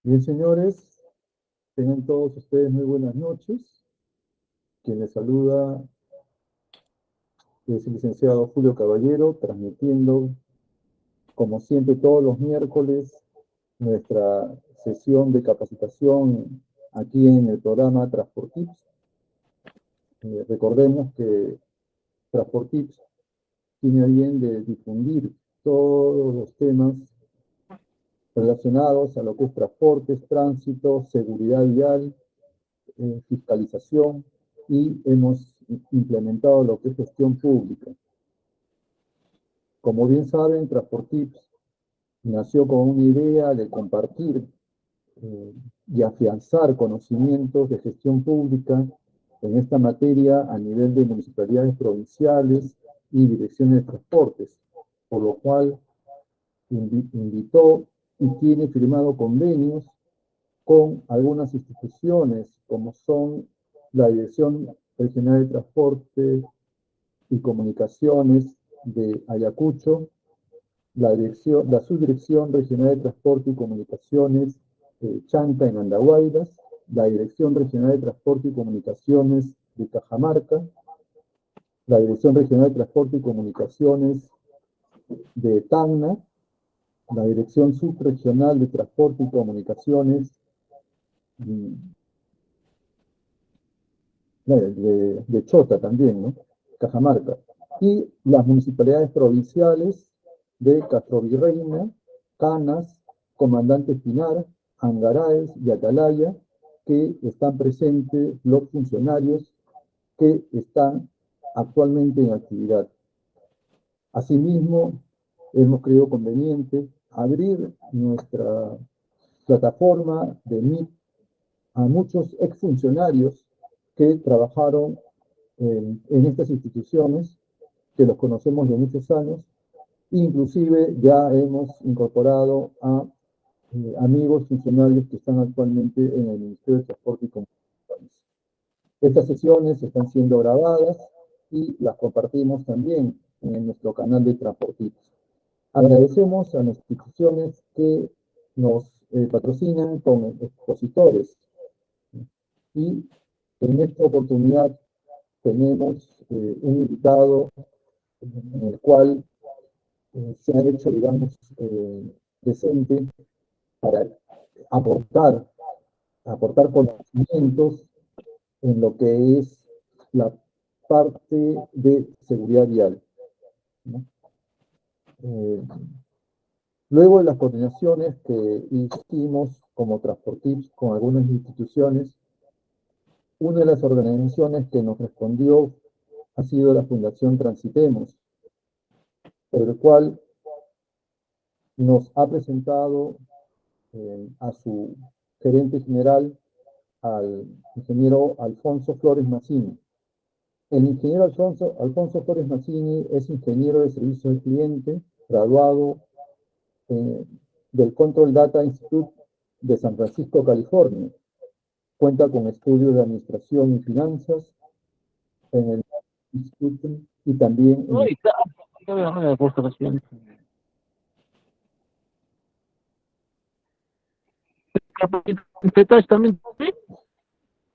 Bien, señores, tengan todos ustedes muy buenas noches. Quien les saluda es el licenciado Julio Caballero, transmitiendo, como siempre, todos los miércoles, nuestra sesión de capacitación aquí en el programa Transportips. Recordemos que Transportips tiene a bien de difundir todos los temas relacionados a lo que es transportes, tránsito, seguridad vial, fiscalización, y hemos implementado lo que es gestión pública. Como bien saben, Transportips nació con una idea de compartir y afianzar conocimientos de gestión pública en esta materia a nivel de municipalidades provinciales y direcciones de transportes, por lo cual invitó y tiene firmado convenios con algunas instituciones como son la Dirección Regional de Transporte y Comunicaciones de Ayacucho, la Subdirección Regional de Transporte y Comunicaciones Chanta en Andahuaylas, la Dirección Regional de Transporte y Comunicaciones de Cajamarca, la Dirección Regional de Transporte y Comunicaciones de Tacna, la Dirección Subregional de Transporte y Comunicaciones de Chota también, ¿no? Cajamarca. Y las municipalidades provinciales de Castrovirreina, Canas, Comandante Pinar, Angaraes y Atalaya, que están presentes los funcionarios que están actualmente en actividad. Asimismo, hemos creído conveniente abrir nuestra plataforma de Meet a muchos exfuncionarios que trabajaron en estas instituciones, que los conocemos de muchos años. Inclusive ya hemos incorporado a amigos funcionarios que están actualmente en el Ministerio de Transporte y Comunicaciones. Estas sesiones están siendo grabadas y las compartimos también en nuestro canal de Transportistas. Agradecemos a las instituciones que nos patrocinan con expositores. Y en esta oportunidad tenemos un invitado en el cual se ha hecho, digamos, presente para aportar conocimientos en lo que es la parte de seguridad vial, ¿no? Luego de las coordinaciones que hicimos como Transportips con algunas instituciones, una de las organizaciones que nos respondió ha sido la Fundación Transitemos, por el cual nos ha presentado a su gerente general, al ingeniero Alfonso Flores Mazzini. El ingeniero Alfonso Flores Mazzini es ingeniero de servicio al cliente, graduado del Control Data Institute de San Francisco, California. Cuenta con estudios de administración y finanzas en el Instituto y también en el... también,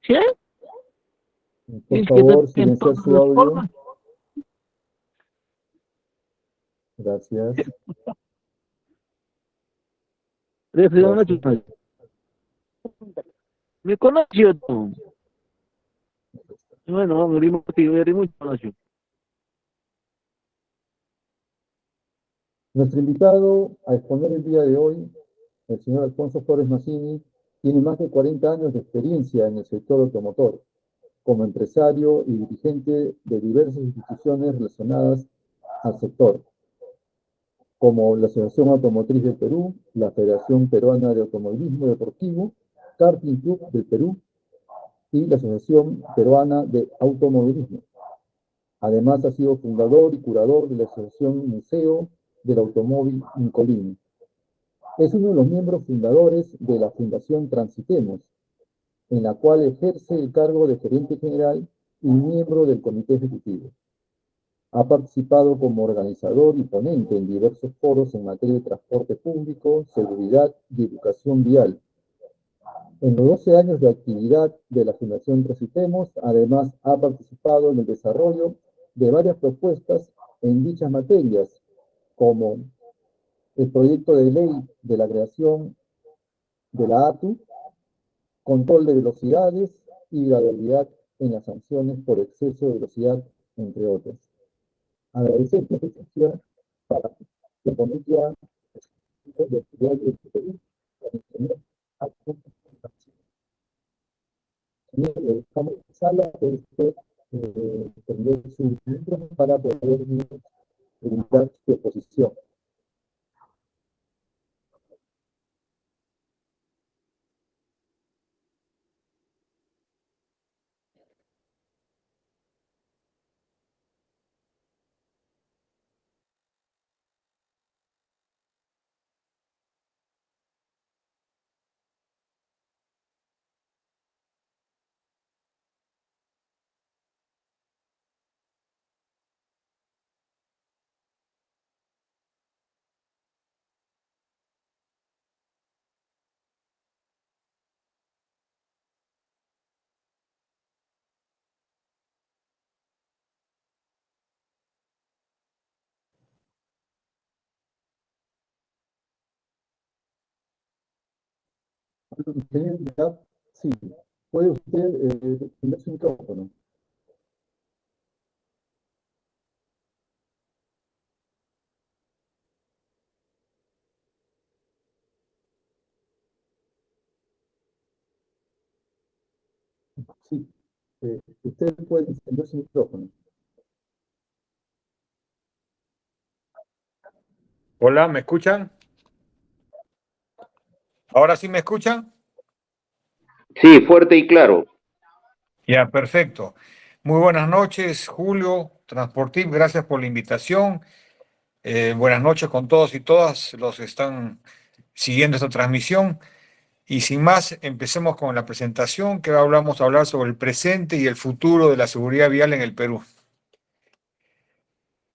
¿sí? Por favor, silenciar su audio. Gracias. Gracias. Me conoció tú. Bueno, me muy conocido. Nuestro invitado a exponer el día de hoy, el señor Alfonso Flores Mazzini, tiene más de 40 años de experiencia en el sector automotor, como empresario y dirigente de diversas instituciones relacionadas al sector, como la Asociación Automotriz del Perú, la Federación Peruana de Automovilismo Deportivo, Karting Club del Perú y la Asociación Peruana de Automovilismo. Además, ha sido fundador y curador de la Asociación Museo del Automóvil Incolini. Es uno de los miembros fundadores de la Fundación Transitemos, en la cual ejerce el cargo de gerente general y miembro del comité ejecutivo. Ha participado como organizador y ponente en diversos foros en materia de transporte público, seguridad y educación vial, En los 12 años de actividad de la Fundación Transitemos, además ha participado en el desarrollo de varias propuestas en dichas materias, como el proyecto de ley de la creación de la ATU, control de velocidades y gradualidad en las sanciones por exceso de velocidad, entre otros. Agradecer esta presentación para la ponencia de estudiantes de Perú, estamos en sala tener sus libros para poder brindar su exposición. Sí, puede usted prender su micrófono. Sí, usted puede encender su micrófono. Hola, ¿me escuchan? ¿Ahora sí me escuchan? Sí, fuerte y claro. Ya, perfecto. Muy buenas noches, Julio, Transportip, gracias por la invitación. Buenas noches con todos y todas los que están siguiendo esta transmisión. Y sin más, empecemos con la presentación que vamos a hablar sobre el presente y el futuro de la seguridad vial en el Perú.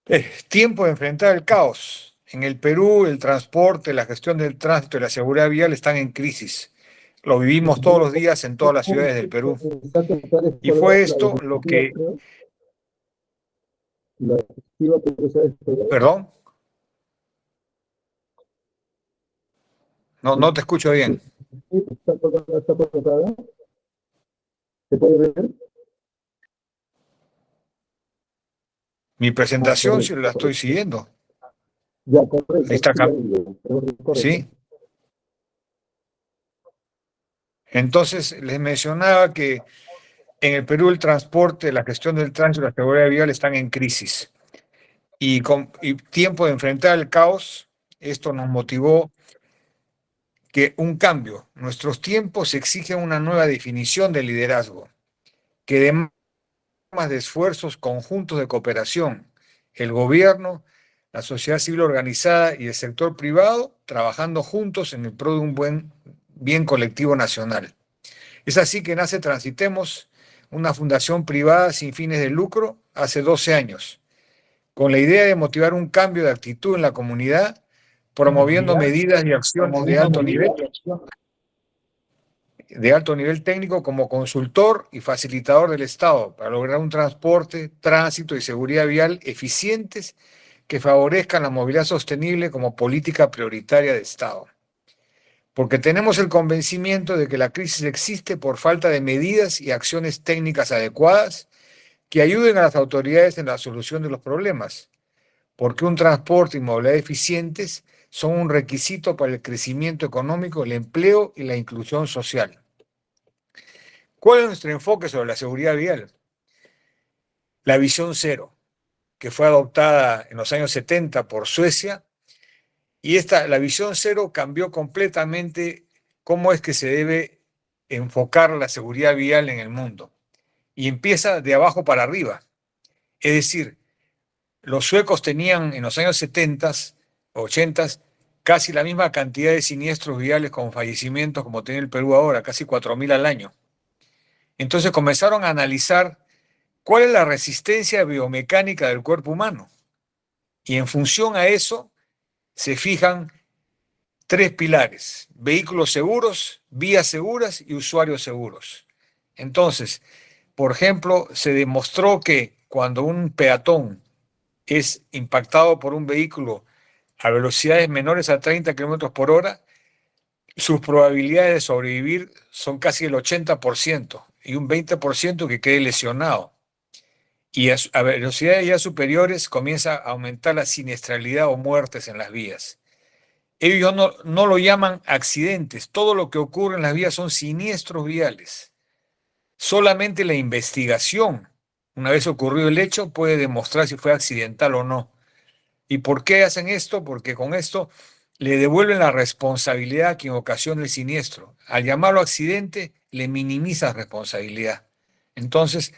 Es tiempo de enfrentar el caos. En el Perú, el transporte, la gestión del tránsito y la seguridad vial están en crisis. Lo vivimos todos los días en todas las ciudades del Perú. Y fue esto lo que... ¿Perdón? No te escucho bien. ¿Se puede ver? Mi presentación sí Correcto, la estoy correcto. siguiendo. Ya, Ahí correcto. está acá. Correcto. Sí. Entonces, les mencionaba que en el Perú el transporte, la gestión del tránsito y la seguridad vial están en crisis. Y tiempo de enfrentar el caos, esto nos motivó que un cambio. Nuestros tiempos exigen una nueva definición de liderazgo, que demanda más de esfuerzos conjuntos de cooperación. El gobierno, la sociedad civil organizada y el sector privado trabajando juntos en el pro de un buen bien colectivo nacional. Es así que nace Transitemos, una fundación privada sin fines de lucro, hace 12 años, con la idea de motivar un cambio de actitud en la comunidad, promoviendo medidas y acciones de alto nivel técnico como consultor y facilitador del Estado para lograr un transporte, tránsito y seguridad vial eficientes que favorezcan la movilidad sostenible como política prioritaria de Estado. Porque tenemos el convencimiento de que la crisis existe por falta de medidas y acciones técnicas adecuadas que ayuden a las autoridades en la solución de los problemas, porque un transporte y movilidad eficientes son un requisito para el crecimiento económico, el empleo y la inclusión social. ¿Cuál es nuestro enfoque sobre la seguridad vial? La visión cero, que fue adoptada en los años 70 por Suecia, y la visión cero cambió completamente cómo es que se debe enfocar la seguridad vial en el mundo. Y empieza de abajo para arriba. Es decir, los suecos tenían en los años 70, 80, casi la misma cantidad de siniestros viales con fallecimientos como tiene el Perú ahora, casi 4.000 al año. Entonces comenzaron a analizar cuál es la resistencia biomecánica del cuerpo humano. Y en función a eso se fijan tres pilares: vehículos seguros, vías seguras y usuarios seguros. Entonces, por ejemplo, se demostró que cuando un peatón es impactado por un vehículo a velocidades menores a 30 kilómetros por hora, sus probabilidades de sobrevivir son casi el 80% y un 20% que quede lesionado. Y a velocidades ya superiores comienza a aumentar la siniestralidad o muertes en las vías. Ellos no lo llaman accidentes. Todo lo que ocurre en las vías son siniestros viales. Solamente la investigación, una vez ocurrido el hecho, puede demostrar si fue accidental o no. ¿Y por qué hacen esto? Porque con esto le devuelven la responsabilidad a quien ocasiona el siniestro. Al llamarlo accidente, le minimiza responsabilidad. Entonces,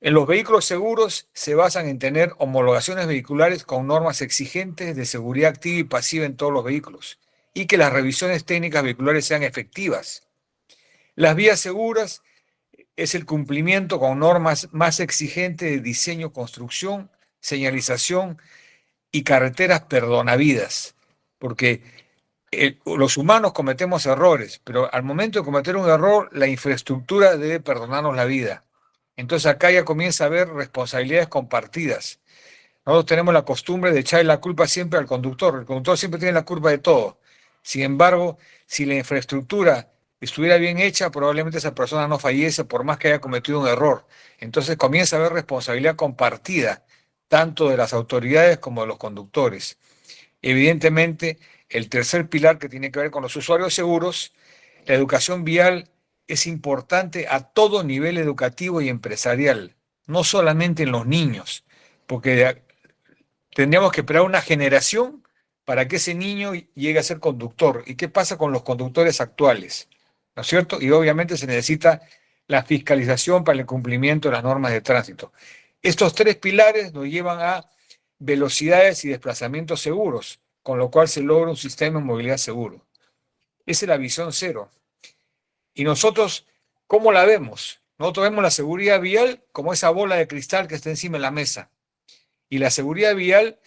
en los vehículos seguros se basan en tener homologaciones vehiculares con normas exigentes de seguridad activa y pasiva en todos los vehículos y que las revisiones técnicas vehiculares sean efectivas. Las vías seguras es el cumplimiento con normas más exigentes de diseño, construcción, señalización y carreteras perdonavidas, porque los humanos cometemos errores, pero al momento de cometer un error, la infraestructura debe perdonarnos la vida. Entonces acá ya comienza a haber responsabilidades compartidas. Nosotros tenemos la costumbre de echarle la culpa siempre al conductor. El conductor siempre tiene la culpa de todo. Sin embargo, si la infraestructura estuviera bien hecha, probablemente esa persona no fallece por más que haya cometido un error. Entonces comienza a haber responsabilidad compartida, tanto de las autoridades como de los conductores. Evidentemente, el tercer pilar que tiene que ver con los usuarios seguros, la educación vial es importante a todo nivel educativo y empresarial, no solamente en los niños, porque tendríamos que esperar una generación para que ese niño llegue a ser conductor. ¿Y qué pasa con los conductores actuales? ¿No es cierto? Y obviamente se necesita la fiscalización para el cumplimiento de las normas de tránsito. Estos tres pilares nos llevan a velocidades y desplazamientos seguros, con lo cual se logra un sistema de movilidad seguro. Esa es la visión cero. Y nosotros, ¿cómo la vemos? Nosotros vemos la seguridad vial como esa bola de cristal que está encima de la mesa. Y la seguridad vial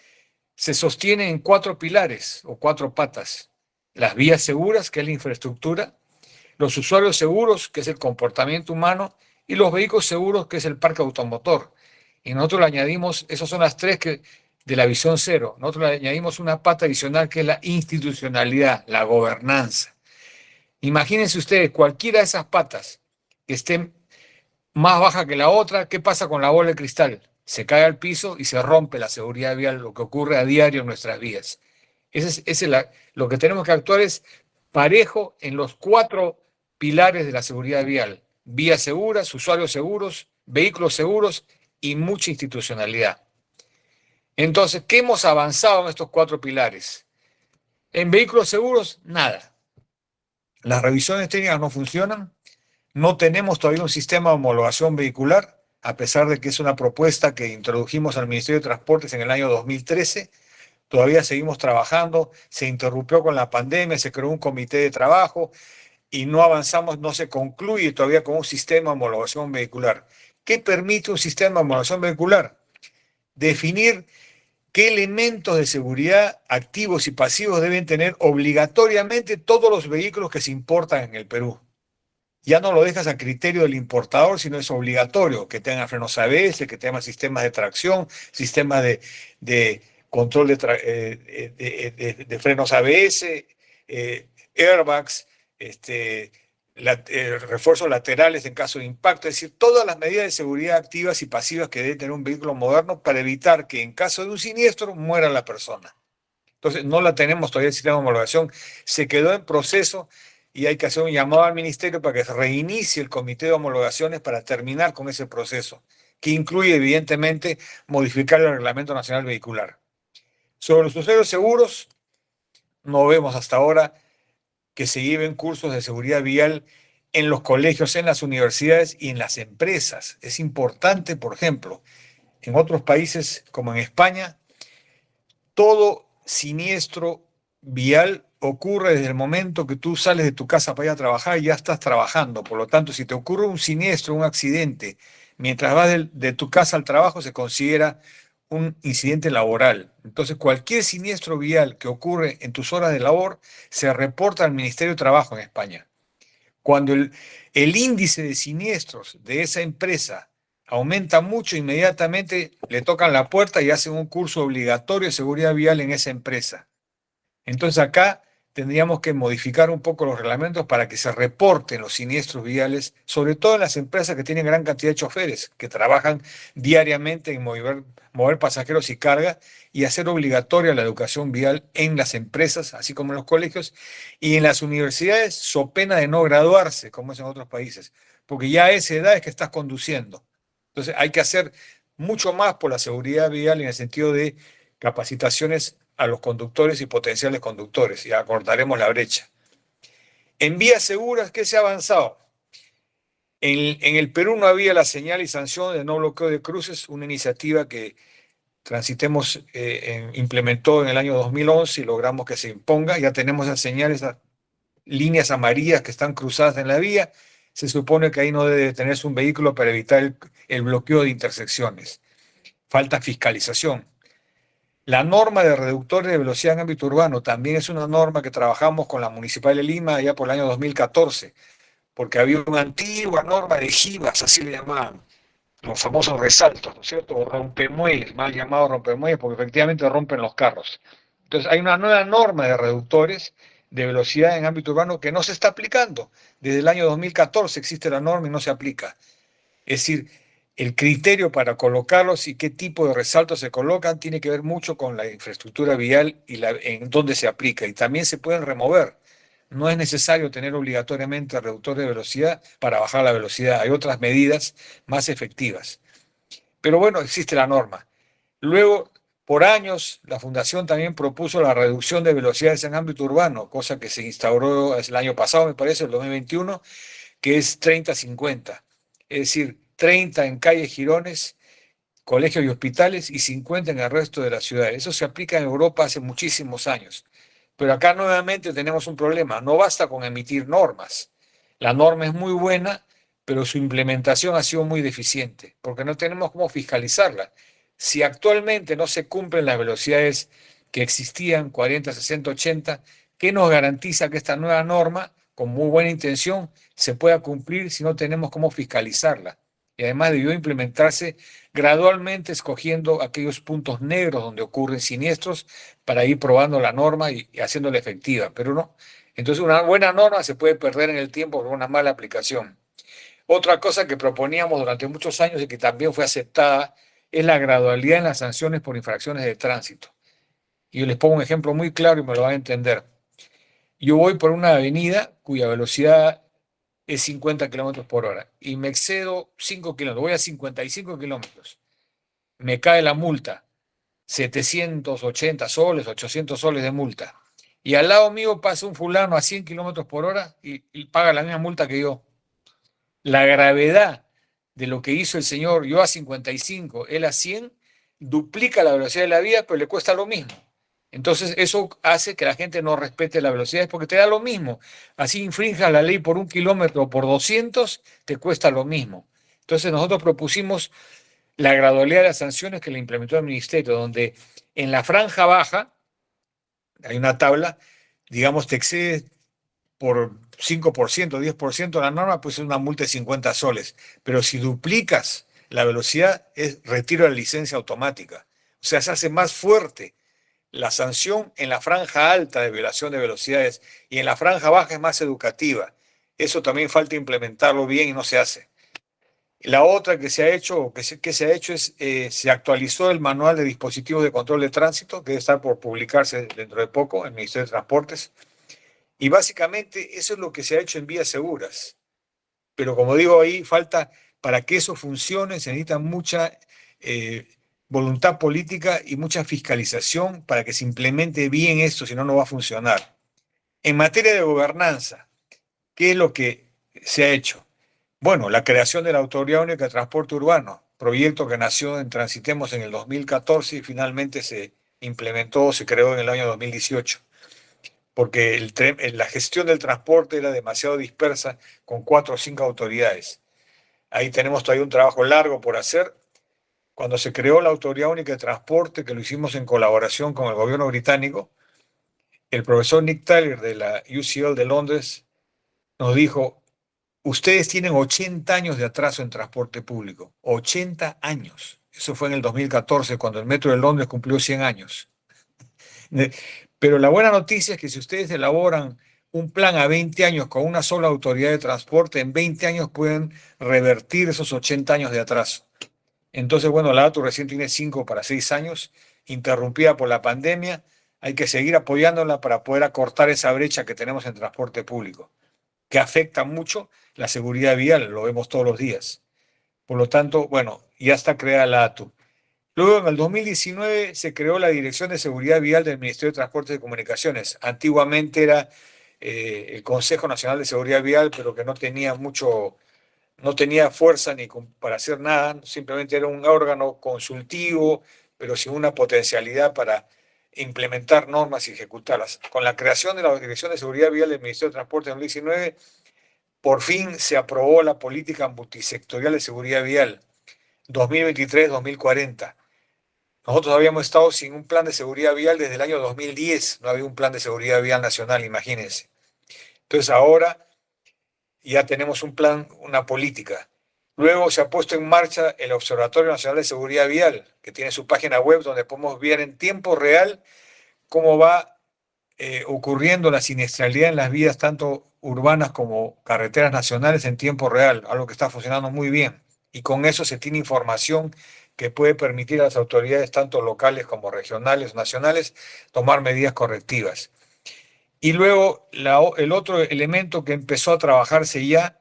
se sostiene en cuatro pilares o cuatro patas. Las vías seguras, que es la infraestructura, los usuarios seguros, que es el comportamiento humano, y los vehículos seguros, que es el parque automotor. Y nosotros le añadimos, esas son las tres de la visión cero. Nosotros le añadimos una pata adicional que es la institucionalidad, la gobernanza. Imagínense ustedes, cualquiera de esas patas que estén más baja que la otra, ¿qué pasa con la bola de cristal? Se cae al piso y se rompe la seguridad vial, lo que ocurre a diario en nuestras vías. Lo que tenemos que actuar es parejo en los cuatro pilares de la seguridad vial: vías seguras, usuarios seguros, vehículos seguros y mucha institucionalidad. Entonces, ¿qué hemos avanzado en estos cuatro pilares? En vehículos seguros, nada. Las revisiones técnicas no funcionan. No tenemos todavía un sistema de homologación vehicular, a pesar de que es una propuesta que introdujimos al Ministerio de Transportes en el año 2013. Todavía seguimos trabajando, se interrumpió con la pandemia, se creó un comité de trabajo y no avanzamos, no se concluye todavía con un sistema de homologación vehicular. ¿Qué permite un sistema de homologación vehicular? Definir qué elementos de seguridad activos y pasivos deben tener obligatoriamente todos los vehículos que se importan en el Perú. Ya no lo dejas a criterio del importador, sino es obligatorio que tenga frenos ABS, que tenga sistemas de tracción, sistemas de control de frenos ABS, airbags, refuerzos laterales en caso de impacto, es decir, todas las medidas de seguridad activas y pasivas que debe tener un vehículo moderno para evitar que en caso de un siniestro muera la persona. Entonces, no la tenemos todavía el sistema de homologación, se quedó en proceso y hay que hacer un llamado al ministerio para que se reinicie el comité de homologaciones para terminar con ese proceso, que incluye evidentemente modificar el Reglamento Nacional Vehicular. Sobre los usuarios seguros, no vemos hasta ahora que se lleven cursos de seguridad vial en los colegios, en las universidades y en las empresas. Es importante, por ejemplo, en otros países como en España, todo siniestro vial ocurre desde el momento que tú sales de tu casa para ir a trabajar y ya estás trabajando. Por lo tanto, si te ocurre un siniestro, un accidente, mientras vas de tu casa al trabajo, se considera un incidente laboral. Entonces, cualquier siniestro vial que ocurre en tus horas de labor se reporta al Ministerio de Trabajo en España. Cuando el índice de siniestros de esa empresa aumenta mucho, inmediatamente le tocan la puerta y hacen un curso obligatorio de seguridad vial en esa empresa. Entonces acá tendríamos que modificar un poco los reglamentos para que se reporten los siniestros viales, sobre todo en las empresas que tienen gran cantidad de choferes, que trabajan diariamente en mover pasajeros y carga, y hacer obligatoria la educación vial en las empresas, así como en los colegios, y en las universidades, so pena de no graduarse, como es en otros países, porque ya a esa edad es que estás conduciendo. Entonces hay que hacer mucho más por la seguridad vial en el sentido de capacitaciones a los conductores y potenciales conductores, y acortaremos la brecha. En vías seguras, ¿qué se ha avanzado? En el Perú no había la señal y sanción de no bloqueo de cruces, una iniciativa que Transitemos implementó en el año 2011 y logramos que se imponga. Ya tenemos esas señales, esas líneas amarillas que están cruzadas en la vía. Se supone que ahí no debe detenerse un vehículo para evitar el bloqueo de intersecciones. Falta fiscalización. La norma de reductores de velocidad en ámbito urbano también es una norma que trabajamos con la Municipal de Lima ya por el año 2014, porque había una antigua norma de jivas, así le llamaban, los famosos resaltos, ¿no es cierto? O rompemuelles, mal llamados rompemuelles, porque efectivamente rompen los carros. Entonces hay una nueva norma de reductores de velocidad en ámbito urbano que no se está aplicando. Desde el año 2014 existe la norma y no se aplica. Es decir, el criterio para colocarlos y qué tipo de resaltos se colocan tiene que ver mucho con la infraestructura vial y en dónde se aplica. Y también se pueden remover. No es necesario tener obligatoriamente reductor de velocidad para bajar la velocidad. Hay otras medidas más efectivas. Pero bueno, existe la norma. Luego, por años, la Fundación también propuso la reducción de velocidades en ámbito urbano, cosa que se instauró el año pasado, me parece, el 2021, que es 30-50. Es decir, 30 en calles, girones, colegios y hospitales y 50 en el resto de la ciudad. Eso se aplica en Europa hace muchísimos años. Pero acá nuevamente tenemos un problema. No basta con emitir normas. La norma es muy buena, pero su implementación ha sido muy deficiente, porque no tenemos cómo fiscalizarla. Si actualmente no se cumplen las velocidades que existían, 40, 60, 80, ¿qué nos garantiza que esta nueva norma, con muy buena intención, se pueda cumplir si no tenemos cómo fiscalizarla? Y además debió implementarse gradualmente, escogiendo aquellos puntos negros donde ocurren siniestros para ir probando la norma y haciéndola efectiva, pero no. Entonces una buena norma se puede perder en el tiempo por una mala aplicación. Otra cosa que proponíamos durante muchos años y que también fue aceptada es la gradualidad en las sanciones por infracciones de tránsito. Y yo les pongo un ejemplo muy claro y me lo van a entender. Yo voy por una avenida cuya velocidad es 50 kilómetros por hora y me excedo 5 kilómetros, voy a 55 kilómetros. Me cae la multa, 780 soles, 800 soles de multa. Y al lado mío pasa un fulano a 100 kilómetros por hora y paga la misma multa que yo. La gravedad de lo que hizo el señor, yo a 55, él a 100, duplica la velocidad de la vía, pero le cuesta lo mismo. Entonces eso hace que la gente no respete la velocidad, porque te da lo mismo. Así infrinjas la ley por 1 kilómetro o por 200, te cuesta lo mismo. Entonces nosotros propusimos la gradualidad de las sanciones que le implementó el ministerio, donde en la franja baja hay una tabla, digamos, te excedes por 5%, 10% de la norma, pues es una multa de 50 soles. Pero si duplicas la velocidad, es retiro de la licencia automática. O sea, se hace más fuerte la sanción en la franja alta de violación de velocidades y en la franja baja es más educativa. Eso también falta implementarlo bien y no se hace. La otra que se ha hecho, es, se actualizó el manual de dispositivos de control de tránsito, que debe estar por publicarse dentro de poco en el Ministerio de Transportes. Y básicamente eso es lo que se ha hecho en vías seguras. Pero como digo ahí, falta, para que eso funcione, se necesita mucha voluntad política y mucha fiscalización para que se implemente bien esto, si no, no va a funcionar. En materia de gobernanza, ¿qué es lo que se ha hecho? Bueno, la creación de la Autoridad Única de Transporte Urbano, proyecto que nació en Transitemos en el 2014 y finalmente se implementó, se creó en el año 2018, porque la gestión del transporte era demasiado dispersa con 4 o 5 autoridades. Ahí tenemos todavía un trabajo largo por hacer, cuando se creó la Autoridad Única de Transporte, que lo hicimos en colaboración con el gobierno británico, el profesor Nick Tyler de la UCL de Londres nos dijo: ustedes tienen 80 años de atraso en transporte público, 80 años. Eso fue en el 2014, cuando el Metro de Londres cumplió 100 años. Pero la buena noticia es que si ustedes elaboran un plan a 20 años con una sola autoridad de transporte, en 20 años pueden revertir esos 80 años de atraso. Entonces, bueno, la ATU recién tiene 5 para 6 años, interrumpida por la pandemia. Hay que seguir apoyándola para poder acortar esa brecha que tenemos en transporte público, que afecta mucho la seguridad vial, lo vemos todos los días. Por lo tanto, bueno, ya está creada la ATU. Luego, en el 2019, se creó la Dirección de Seguridad Vial del Ministerio de Transportes y Comunicaciones. Antiguamente era el Consejo Nacional de Seguridad Vial, pero que no tenía no tenía fuerza ni para hacer nada, simplemente era un órgano consultivo, pero sin una potencialidad para implementar normas y ejecutarlas. Con la creación de la Dirección de Seguridad Vial del Ministerio de Transportes en 2019, por fin se aprobó la política multisectorial de seguridad vial 2023-2040. Nosotros habíamos estado sin un plan de seguridad vial desde el año 2010, no había un plan de seguridad vial nacional, imagínense. Entonces ahora ya tenemos un plan, una política. Luego se ha puesto en marcha el Observatorio Nacional de Seguridad Vial, que tiene su página web donde podemos ver en tiempo real cómo va ocurriendo la siniestralidad en las vías, tanto urbanas como carreteras nacionales, en tiempo real, algo que está funcionando muy bien. Y con eso se tiene información que puede permitir a las autoridades, tanto locales como regionales, nacionales, tomar medidas correctivas. Y luego el otro elemento que empezó a trabajarse ya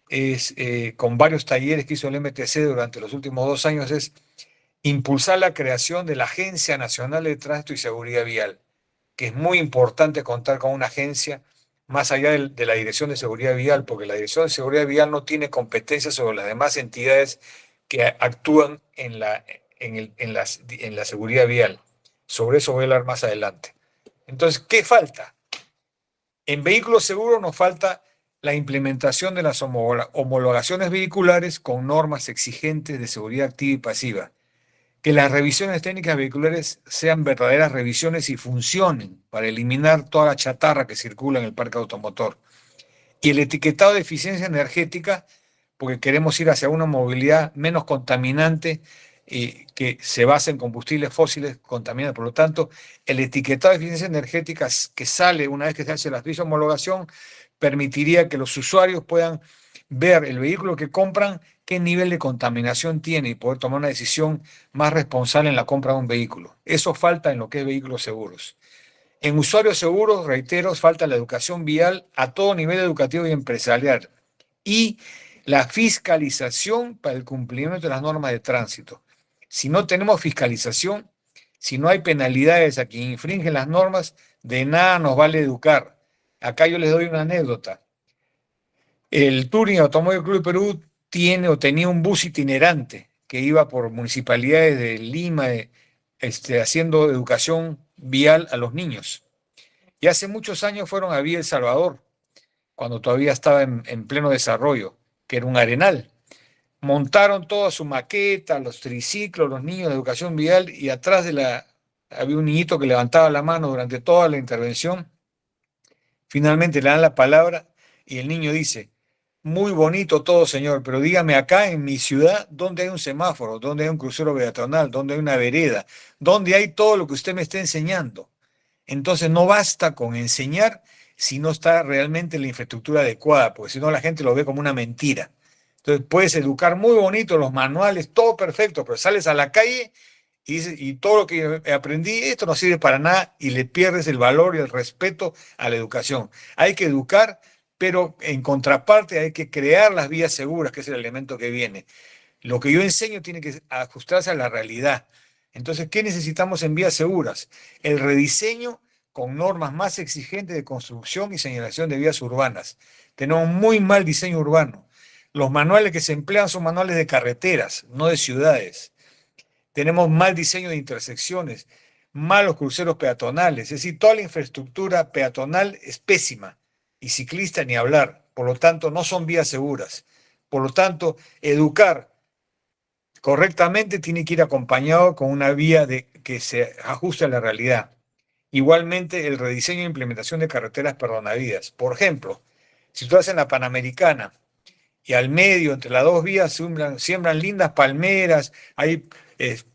es, con varios talleres que hizo el MTC durante los últimos 2 años, es impulsar la creación de la Agencia Nacional de Tránsito y Seguridad Vial, que es muy importante contar con una agencia más allá de la Dirección de Seguridad Vial, porque la Dirección de Seguridad Vial no tiene competencia sobre las demás entidades que actúan en la seguridad vial. Sobre eso voy a hablar más adelante. Entonces, ¿qué falta? En vehículos seguros nos falta la implementación de las homologaciones vehiculares con normas exigentes de seguridad activa y pasiva. Que las revisiones técnicas vehiculares sean verdaderas revisiones y funcionen para eliminar toda la chatarra que circula en el parque automotor. Y el etiquetado de eficiencia energética, porque queremos ir hacia una movilidad menos contaminante y que se basa en combustibles fósiles contaminantes. Por lo tanto, el etiquetado de eficiencia energética que sale una vez que se hace la homologación permitiría que los usuarios puedan ver el vehículo que compran, qué nivel de contaminación tiene y poder tomar una decisión más responsable en la compra de un vehículo. Eso falta en lo que es vehículos seguros. En usuarios seguros, reitero, falta la educación vial a todo nivel educativo y empresarial y la fiscalización para el cumplimiento de las normas de tránsito. Si no tenemos fiscalización, si no hay penalidades a quien infringe las normas, de nada nos vale educar. Acá yo les doy una anécdota. El Touring Automóvil Club de Perú tiene o tenía un bus itinerante que iba por municipalidades de Lima, haciendo educación vial a los niños. Y hace muchos años fueron a Vía El Salvador, cuando todavía estaba en pleno desarrollo, que era un arenal. Montaron toda su maqueta, los triciclos, los niños de educación vial, y atrás había un niñito que levantaba la mano durante toda la intervención. Finalmente le dan la palabra y el niño dice: muy bonito todo, señor, pero dígame acá en mi ciudad dónde hay un semáforo, dónde hay un crucero peatonal, dónde hay una vereda, dónde hay todo lo que usted me está enseñando. Entonces no basta con enseñar si no está realmente la infraestructura adecuada, porque si no la gente lo ve como una mentira. Entonces puedes educar muy bonito, los manuales, todo perfecto, pero sales a la calle y dices: y todo lo que aprendí, esto no sirve para nada, y le pierdes el valor y el respeto a la educación. Hay que educar, pero en contraparte hay que crear las vías seguras, que es el elemento que viene. Lo que yo enseño tiene que ajustarse a la realidad. Entonces, ¿qué necesitamos en vías seguras? El rediseño con normas más exigentes de construcción y señalación de vías urbanas. Tenemos muy mal diseño urbano. Los manuales que se emplean son manuales de carreteras, no de ciudades. Tenemos mal diseño de intersecciones, malos cruceros peatonales. Es decir, toda la infraestructura peatonal es pésima y ciclista ni hablar. Por lo tanto, no son vías seguras. Por lo tanto, educar correctamente tiene que ir acompañado con una vía que se ajuste a la realidad. Igualmente, el rediseño e implementación de carreteras perdonavidas. Por ejemplo, si tú haces en la Panamericana y al medio, entre las dos vías, siembran lindas palmeras, hay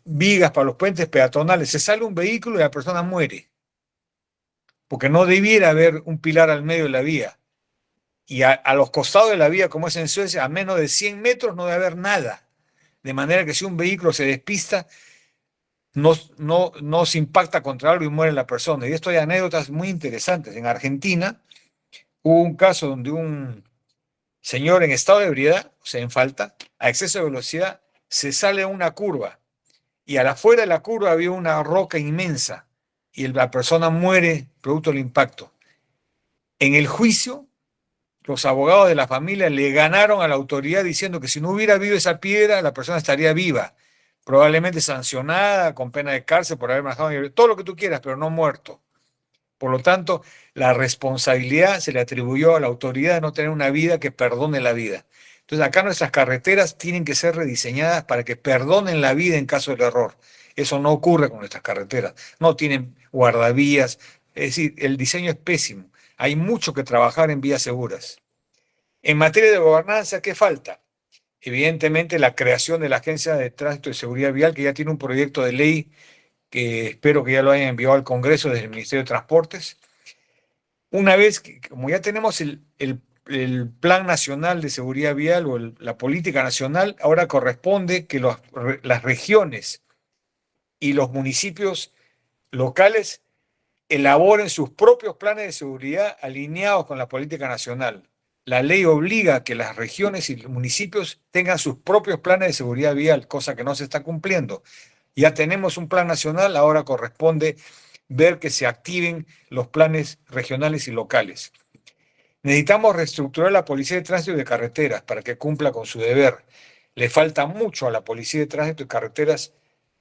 vigas para los puentes peatonales, se sale un vehículo y la persona muere, porque no debiera haber un pilar al medio de la vía. Y a los costados de la vía, como es en Suecia, a menos de 100 metros no debe haber nada. De manera que si un vehículo se despista, no se impacta contra algo y muere la persona. Y esto hay anécdotas muy interesantes. En Argentina hubo un caso donde un señor en estado de ebriedad, o sea, en falta, a exceso de velocidad, se sale a una curva y a la afuera de la curva había una roca inmensa y la persona muere producto del impacto. En el juicio, los abogados de la familia le ganaron a la autoridad diciendo que si no hubiera habido esa piedra, la persona estaría viva, probablemente sancionada, con pena de cárcel por haber manejado, todo lo que tú quieras, pero no muerto. Por lo tanto, la responsabilidad se le atribuyó a la autoridad de no tener una vida que perdone la vida. Entonces, acá nuestras carreteras tienen que ser rediseñadas para que perdonen la vida en caso del error. Eso no ocurre con nuestras carreteras. No tienen guardavías. Es decir, el diseño es pésimo. Hay mucho que trabajar en vías seguras. En materia de gobernanza, ¿qué falta? Evidentemente, la creación de la Agencia de Tránsito y Seguridad Vial, que ya tiene un proyecto de ley que espero que ya lo hayan enviado al Congreso desde el Ministerio de Transportes. Una vez que, como ya tenemos el Plan Nacional de Seguridad Vial o la política nacional, ahora corresponde que las regiones y los municipios locales elaboren sus propios planes de seguridad alineados con la política nacional. La ley obliga a que las regiones y los municipios tengan sus propios planes de seguridad vial, cosa que no se está cumpliendo. Ya tenemos un plan nacional, ahora corresponde ver que se activen los planes regionales y locales. Necesitamos reestructurar la Policía de Tránsito y de Carreteras para que cumpla con su deber. Le falta mucho a la Policía de Tránsito y Carreteras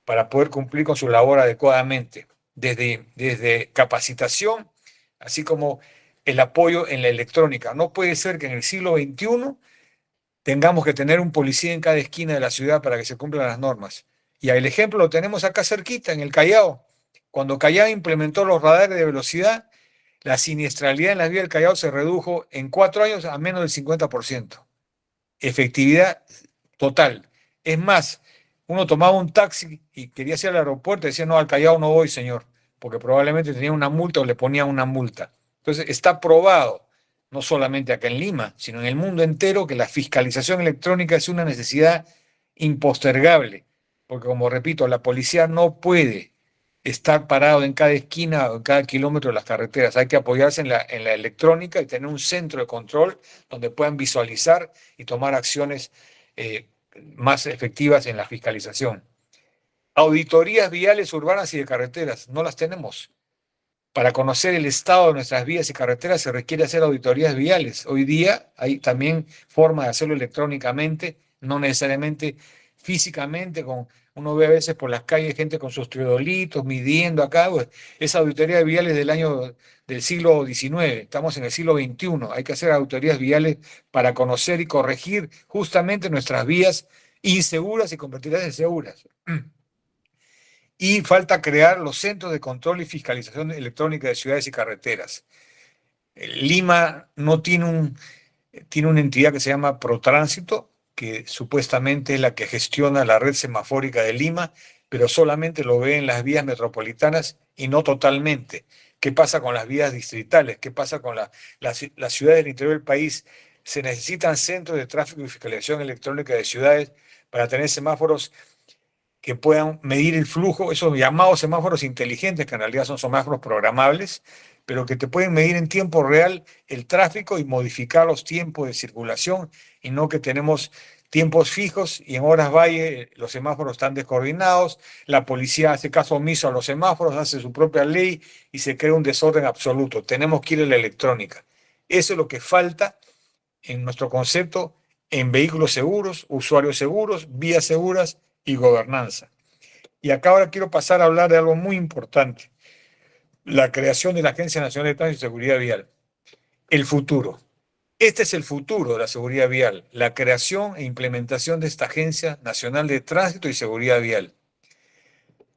para poder cumplir con su labor adecuadamente, desde capacitación, así como el apoyo en la electrónica. No puede ser que en el siglo XXI tengamos que tener un policía en cada esquina de la ciudad para que se cumplan las normas. Y el ejemplo lo tenemos acá cerquita, en el Callao. Cuando Callao implementó los radares de velocidad, la siniestralidad en las vías del Callao se redujo en 4 años a menos del 50%. Efectividad total. Es más, uno tomaba un taxi y quería ir al aeropuerto y decía, no, al Callao no voy, señor, porque probablemente tenía una multa o le ponían una multa. Entonces, está probado, no solamente acá en Lima, sino en el mundo entero, que la fiscalización electrónica es una necesidad impostergable, porque como repito, la policía no puede estar parado en cada esquina o en cada kilómetro de las carreteras. Hay que apoyarse en la electrónica y tener un centro de control donde puedan visualizar y tomar acciones más efectivas en la fiscalización. Auditorías viales urbanas y de carreteras, no las tenemos. Para conocer el estado de nuestras vías y carreteras se requiere hacer auditorías viales. Hoy día hay también forma de hacerlo electrónicamente, no necesariamente físicamente. Uno ve a veces por las calles gente con sus teodolitos midiendo acá. Pues, esa auditoría viales del siglo XIX, estamos en el siglo XXI. Hay que hacer auditorías viales para conocer y corregir justamente nuestras vías inseguras y convertirlas en seguras. Y falta crear los centros de control y fiscalización electrónica de ciudades y carreteras. Lima no tiene una entidad que se llama Protránsito, que supuestamente es la que gestiona la red semafórica de Lima, pero solamente lo ve en las vías metropolitanas y no totalmente. ¿Qué pasa con las vías distritales? ¿Qué pasa con las ciudades del interior del país? Se necesitan centros de tráfico y fiscalización electrónica de ciudades para tener semáforos que puedan medir el flujo, esos llamados semáforos inteligentes, que en realidad son semáforos programables, pero que te pueden medir en tiempo real el tráfico y modificar los tiempos de circulación, y no que tenemos tiempos fijos y en horas valle los semáforos están descoordinados, la policía hace caso omiso a los semáforos, hace su propia ley y se crea un desorden absoluto. Tenemos que ir a la electrónica. Eso es lo que falta en nuestro concepto en vehículos seguros, usuarios seguros, vías seguras y gobernanza. Y acá ahora quiero pasar a hablar de algo muy importante, la creación de la Agencia Nacional de Tránsito y Seguridad Vial. El futuro. Este es el futuro de la seguridad vial, la creación e implementación de esta Agencia Nacional de Tránsito y Seguridad Vial.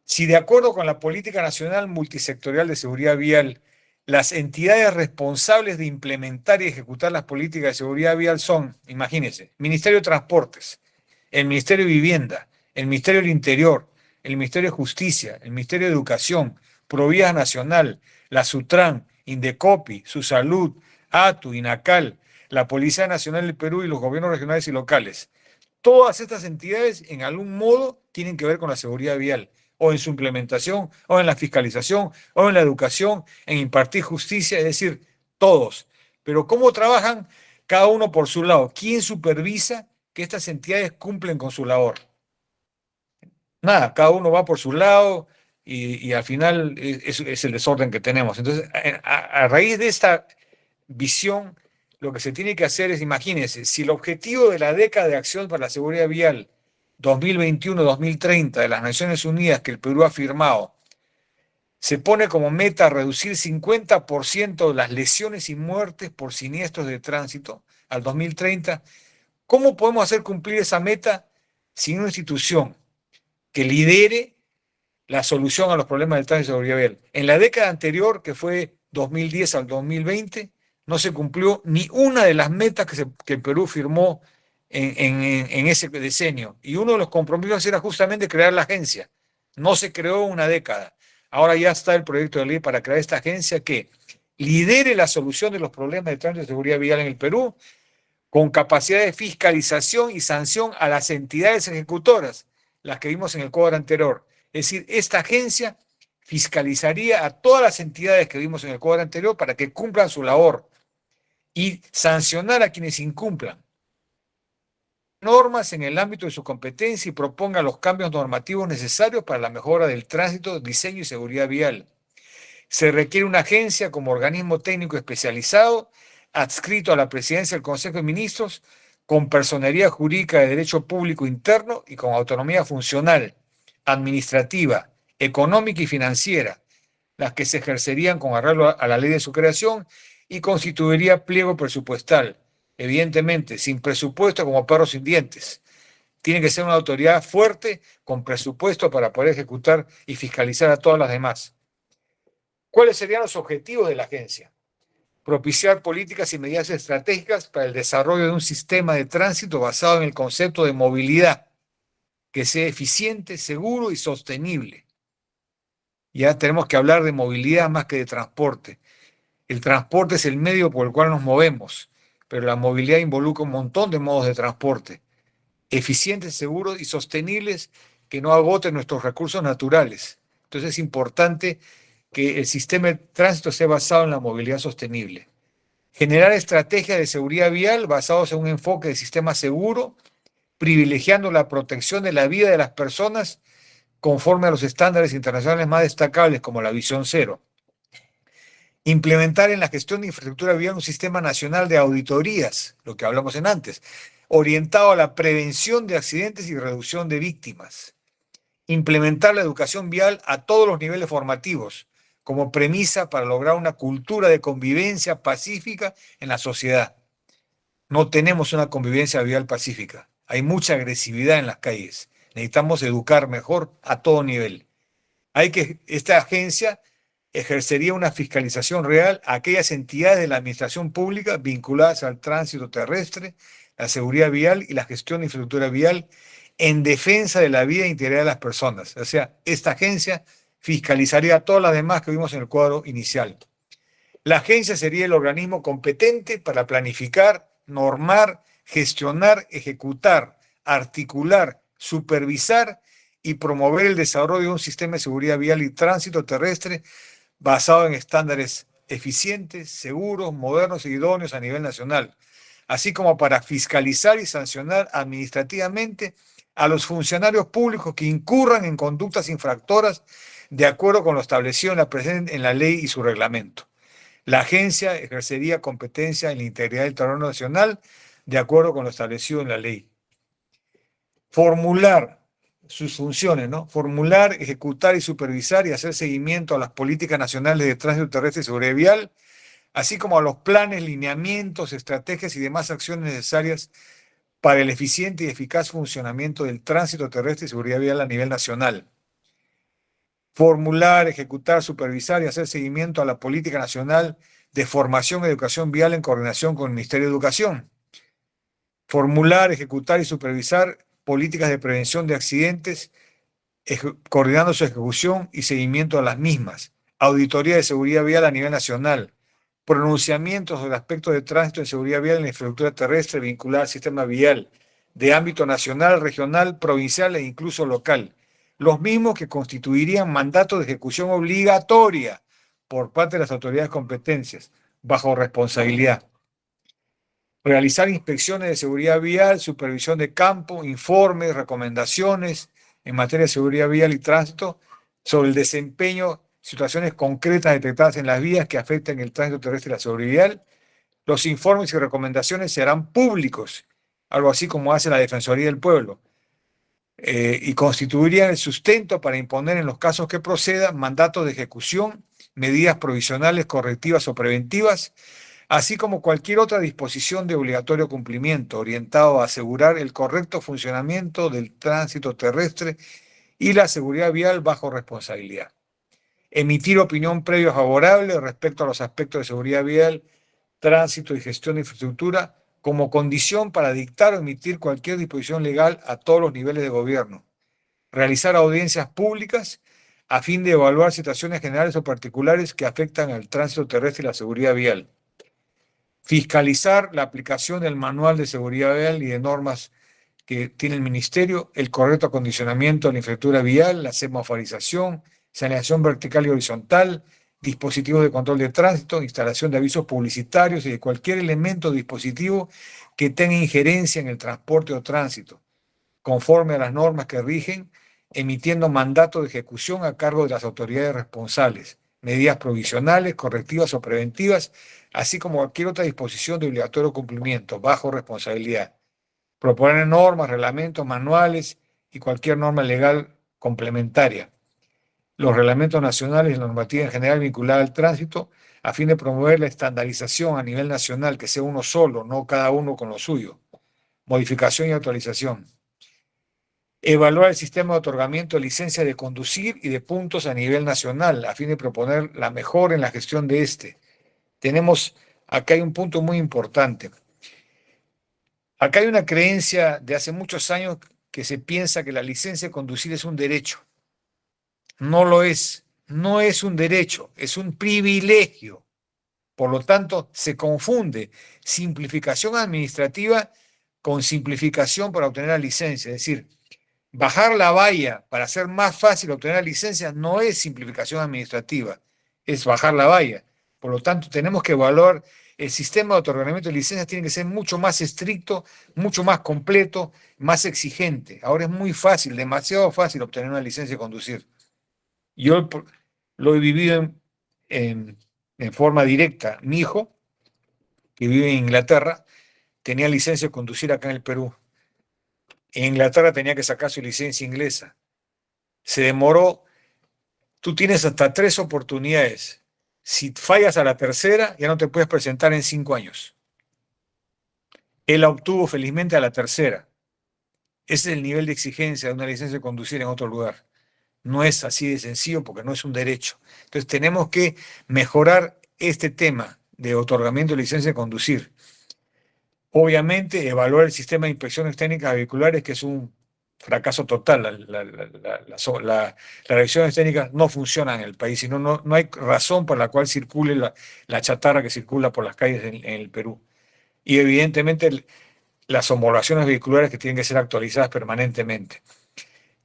Si de acuerdo con la Política Nacional Multisectorial de Seguridad Vial, las entidades responsables de implementar y ejecutar las políticas de seguridad vial son, imagínense, Ministerio de Transportes, el Ministerio de Vivienda, el Ministerio del Interior, el Ministerio de Justicia, el Ministerio de Educación, Provías Nacional, la SUTRAN, Indecopi, Susalud, ATU, INACAL, la Policía Nacional del Perú y los gobiernos regionales y locales. Todas estas entidades en algún modo tienen que ver con la seguridad vial, o en su implementación, o en la fiscalización, o en la educación, en impartir justicia, es decir, todos. Pero ¿cómo trabajan cada uno por su lado? ¿Quién supervisa que estas entidades cumplen con su labor? Nada, cada uno va por su lado y al final es el desorden que tenemos. Entonces, a raíz de esta visión, lo que se tiene que hacer es, imagínense, si el objetivo de la década de acción para la seguridad vial 2021-2030 de las Naciones Unidas que el Perú ha firmado, se pone como meta reducir 50% de las lesiones y muertes por siniestros de tránsito al 2030, ¿cómo podemos hacer cumplir esa meta sin una institución que lidere la solución a los problemas del tránsito y seguridad vial? En la década anterior, que fue 2010 al 2020, no se cumplió ni una de las metas que el Perú firmó en ese decenio. Y uno de los compromisos era justamente crear la agencia. No se creó una década. Ahora ya está el proyecto de ley para crear esta agencia que lidere la solución de los problemas de tránsito y seguridad vial en el Perú, con capacidad de fiscalización y sanción a las entidades ejecutoras, las que vimos en el cuadro anterior. Es decir, esta agencia fiscalizaría a todas las entidades que vimos en el cuadro anterior para que cumplan su labor y sancionar a quienes incumplan normas en el ámbito de su competencia y proponga los cambios normativos necesarios para la mejora del tránsito, diseño y seguridad vial. Se requiere una agencia como organismo técnico especializado, adscrito a la presidencia del Consejo de Ministros, con personería jurídica de derecho público interno y con autonomía funcional, administrativa, económica y financiera, las que se ejercerían con arreglo a la ley de su creación y constituiría pliego presupuestal, evidentemente, sin presupuesto como perros sin dientes. Tiene que ser una autoridad fuerte, con presupuesto para poder ejecutar y fiscalizar a todas las demás. ¿Cuáles serían los objetivos de la agencia? Propiciar políticas y medidas estratégicas para el desarrollo de un sistema de tránsito basado en el concepto de movilidad, que sea eficiente, seguro y sostenible. Ya tenemos que hablar de movilidad más que de transporte. El transporte es el medio por el cual nos movemos, pero la movilidad involucra un montón de modos de transporte, eficientes, seguros y sostenibles que no agoten nuestros recursos naturales. Entonces es importante que el sistema de tránsito esté basado en la movilidad sostenible. Generar estrategias de seguridad vial basados en un enfoque de sistema seguro, privilegiando la protección de la vida de las personas conforme a los estándares internacionales más destacables como la Visión Cero. Implementar en la gestión de infraestructura vial un sistema nacional de auditorías, lo que hablamos en antes, orientado a la prevención de accidentes y reducción de víctimas. Implementar la educación vial a todos los niveles formativos, como premisa para lograr una cultura de convivencia pacífica en la sociedad. No tenemos una convivencia vial pacífica. Hay mucha agresividad en las calles. Necesitamos educar mejor a todo nivel. Esta agencia ejercería una fiscalización real a aquellas entidades de la administración pública vinculadas al tránsito terrestre, la seguridad vial y la gestión de infraestructura vial en defensa de la vida integral de las personas. O sea, esta agencia fiscalizaría a todas las demás que vimos en el cuadro inicial. La agencia sería el organismo competente para planificar, normar, gestionar, ejecutar, articular, supervisar y promover el desarrollo de un sistema de seguridad vial y tránsito terrestre basado en estándares eficientes, seguros, modernos e idóneos a nivel nacional, así como para fiscalizar y sancionar administrativamente a los funcionarios públicos que incurran en conductas infractoras de acuerdo con lo establecido en la ley y su reglamento. La agencia ejercería competencia en la integridad del terreno nacional de acuerdo con lo establecido en la ley. Formular sus funciones, ¿no? Formular, ejecutar y supervisar y hacer seguimiento a las políticas nacionales de tránsito terrestre y seguridad vial, así como a los planes, lineamientos, estrategias y demás acciones necesarias para el eficiente y eficaz funcionamiento del tránsito terrestre y seguridad vial a nivel nacional. Formular, ejecutar, supervisar y hacer seguimiento a la política nacional de formación y educación vial en coordinación con el Ministerio de Educación. Formular, ejecutar y supervisar políticas de prevención de accidentes, coordinando su ejecución y seguimiento a las mismas. Auditoría de seguridad vial a nivel nacional. Pronunciamientos del aspecto de tránsito y seguridad vial en la infraestructura terrestre vinculada al sistema vial de ámbito nacional, regional, provincial e incluso local. Los mismos que constituirían mandatos de ejecución obligatoria por parte de las autoridades competentes, bajo responsabilidad. Realizar inspecciones de seguridad vial, supervisión de campo, informes, recomendaciones en materia de seguridad vial y tránsito sobre el desempeño, situaciones concretas detectadas en las vías que afecten el tránsito terrestre y la seguridad vial. Los informes y recomendaciones serán públicos, algo así como hace la Defensoría del Pueblo, y constituirían el sustento para imponer en los casos que procedan mandatos de ejecución, medidas provisionales, correctivas o preventivas, así como cualquier otra disposición de obligatorio cumplimiento orientado a asegurar el correcto funcionamiento del tránsito terrestre y la seguridad vial bajo responsabilidad. Emitir opinión previa favorable respecto a los aspectos de seguridad vial, tránsito y gestión de infraestructura como condición para dictar o emitir cualquier disposición legal a todos los niveles de gobierno. Realizar audiencias públicas a fin de evaluar situaciones generales o particulares que afectan al tránsito terrestre y la seguridad vial. Fiscalizar la aplicación del manual de seguridad vial y de normas que tiene el Ministerio, el correcto acondicionamiento de la infraestructura vial, la semaforización, señalización vertical y horizontal, dispositivos de control de tránsito, instalación de avisos publicitarios y de cualquier elemento o dispositivo que tenga injerencia en el transporte o tránsito, conforme a las normas que rigen, emitiendo mandatos de ejecución a cargo de las autoridades responsables, medidas provisionales, correctivas o preventivas, así como cualquier otra disposición de obligatorio cumplimiento, bajo responsabilidad. Proponer normas, reglamentos, manuales y cualquier norma legal complementaria. Los reglamentos nacionales y la normativa en general vinculada al tránsito, a fin de promover la estandarización a nivel nacional, que sea uno solo, no cada uno con lo suyo. Modificación y actualización. Evaluar el sistema de otorgamiento de licencia de conducir y de puntos a nivel nacional, a fin de proponer la mejora en la gestión de este. Acá hay un punto muy importante. Acá hay una creencia de hace muchos años que se piensa que la licencia de conducir es un derecho. No lo es, no es un derecho, es un privilegio. Por lo tanto, se confunde simplificación administrativa con simplificación para obtener la licencia. Es decir, bajar la valla para hacer más fácil obtener la licencia no es simplificación administrativa, es bajar la valla. Por lo tanto, tenemos que evaluar el sistema de otorgamiento de licencias, tiene que ser mucho más estricto, mucho más completo, más exigente. Ahora es muy fácil, demasiado fácil obtener una licencia de conducir. Yo lo he vivido en forma directa. Mi hijo, que vive en Inglaterra, tenía licencia de conducir acá en el Perú. En Inglaterra tenía que sacar su licencia inglesa. Se demoró. Tú tienes hasta 3 oportunidades. Si fallas a la tercera, ya no te puedes presentar en 5 años. Él la obtuvo felizmente a la tercera. Ese es el nivel de exigencia de una licencia de conducir en otro lugar. No es así de sencillo porque no es un derecho. Entonces tenemos que mejorar este tema de otorgamiento de licencia de conducir. Obviamente, evaluar el sistema de inspecciones técnicas vehiculares, que es un fracaso total. Las revisiones técnicas no funcionan en el país, sino no hay razón por la cual circule la chatarra que circula por las calles en el Perú. Y evidentemente las homologaciones vehiculares que tienen que ser actualizadas permanentemente.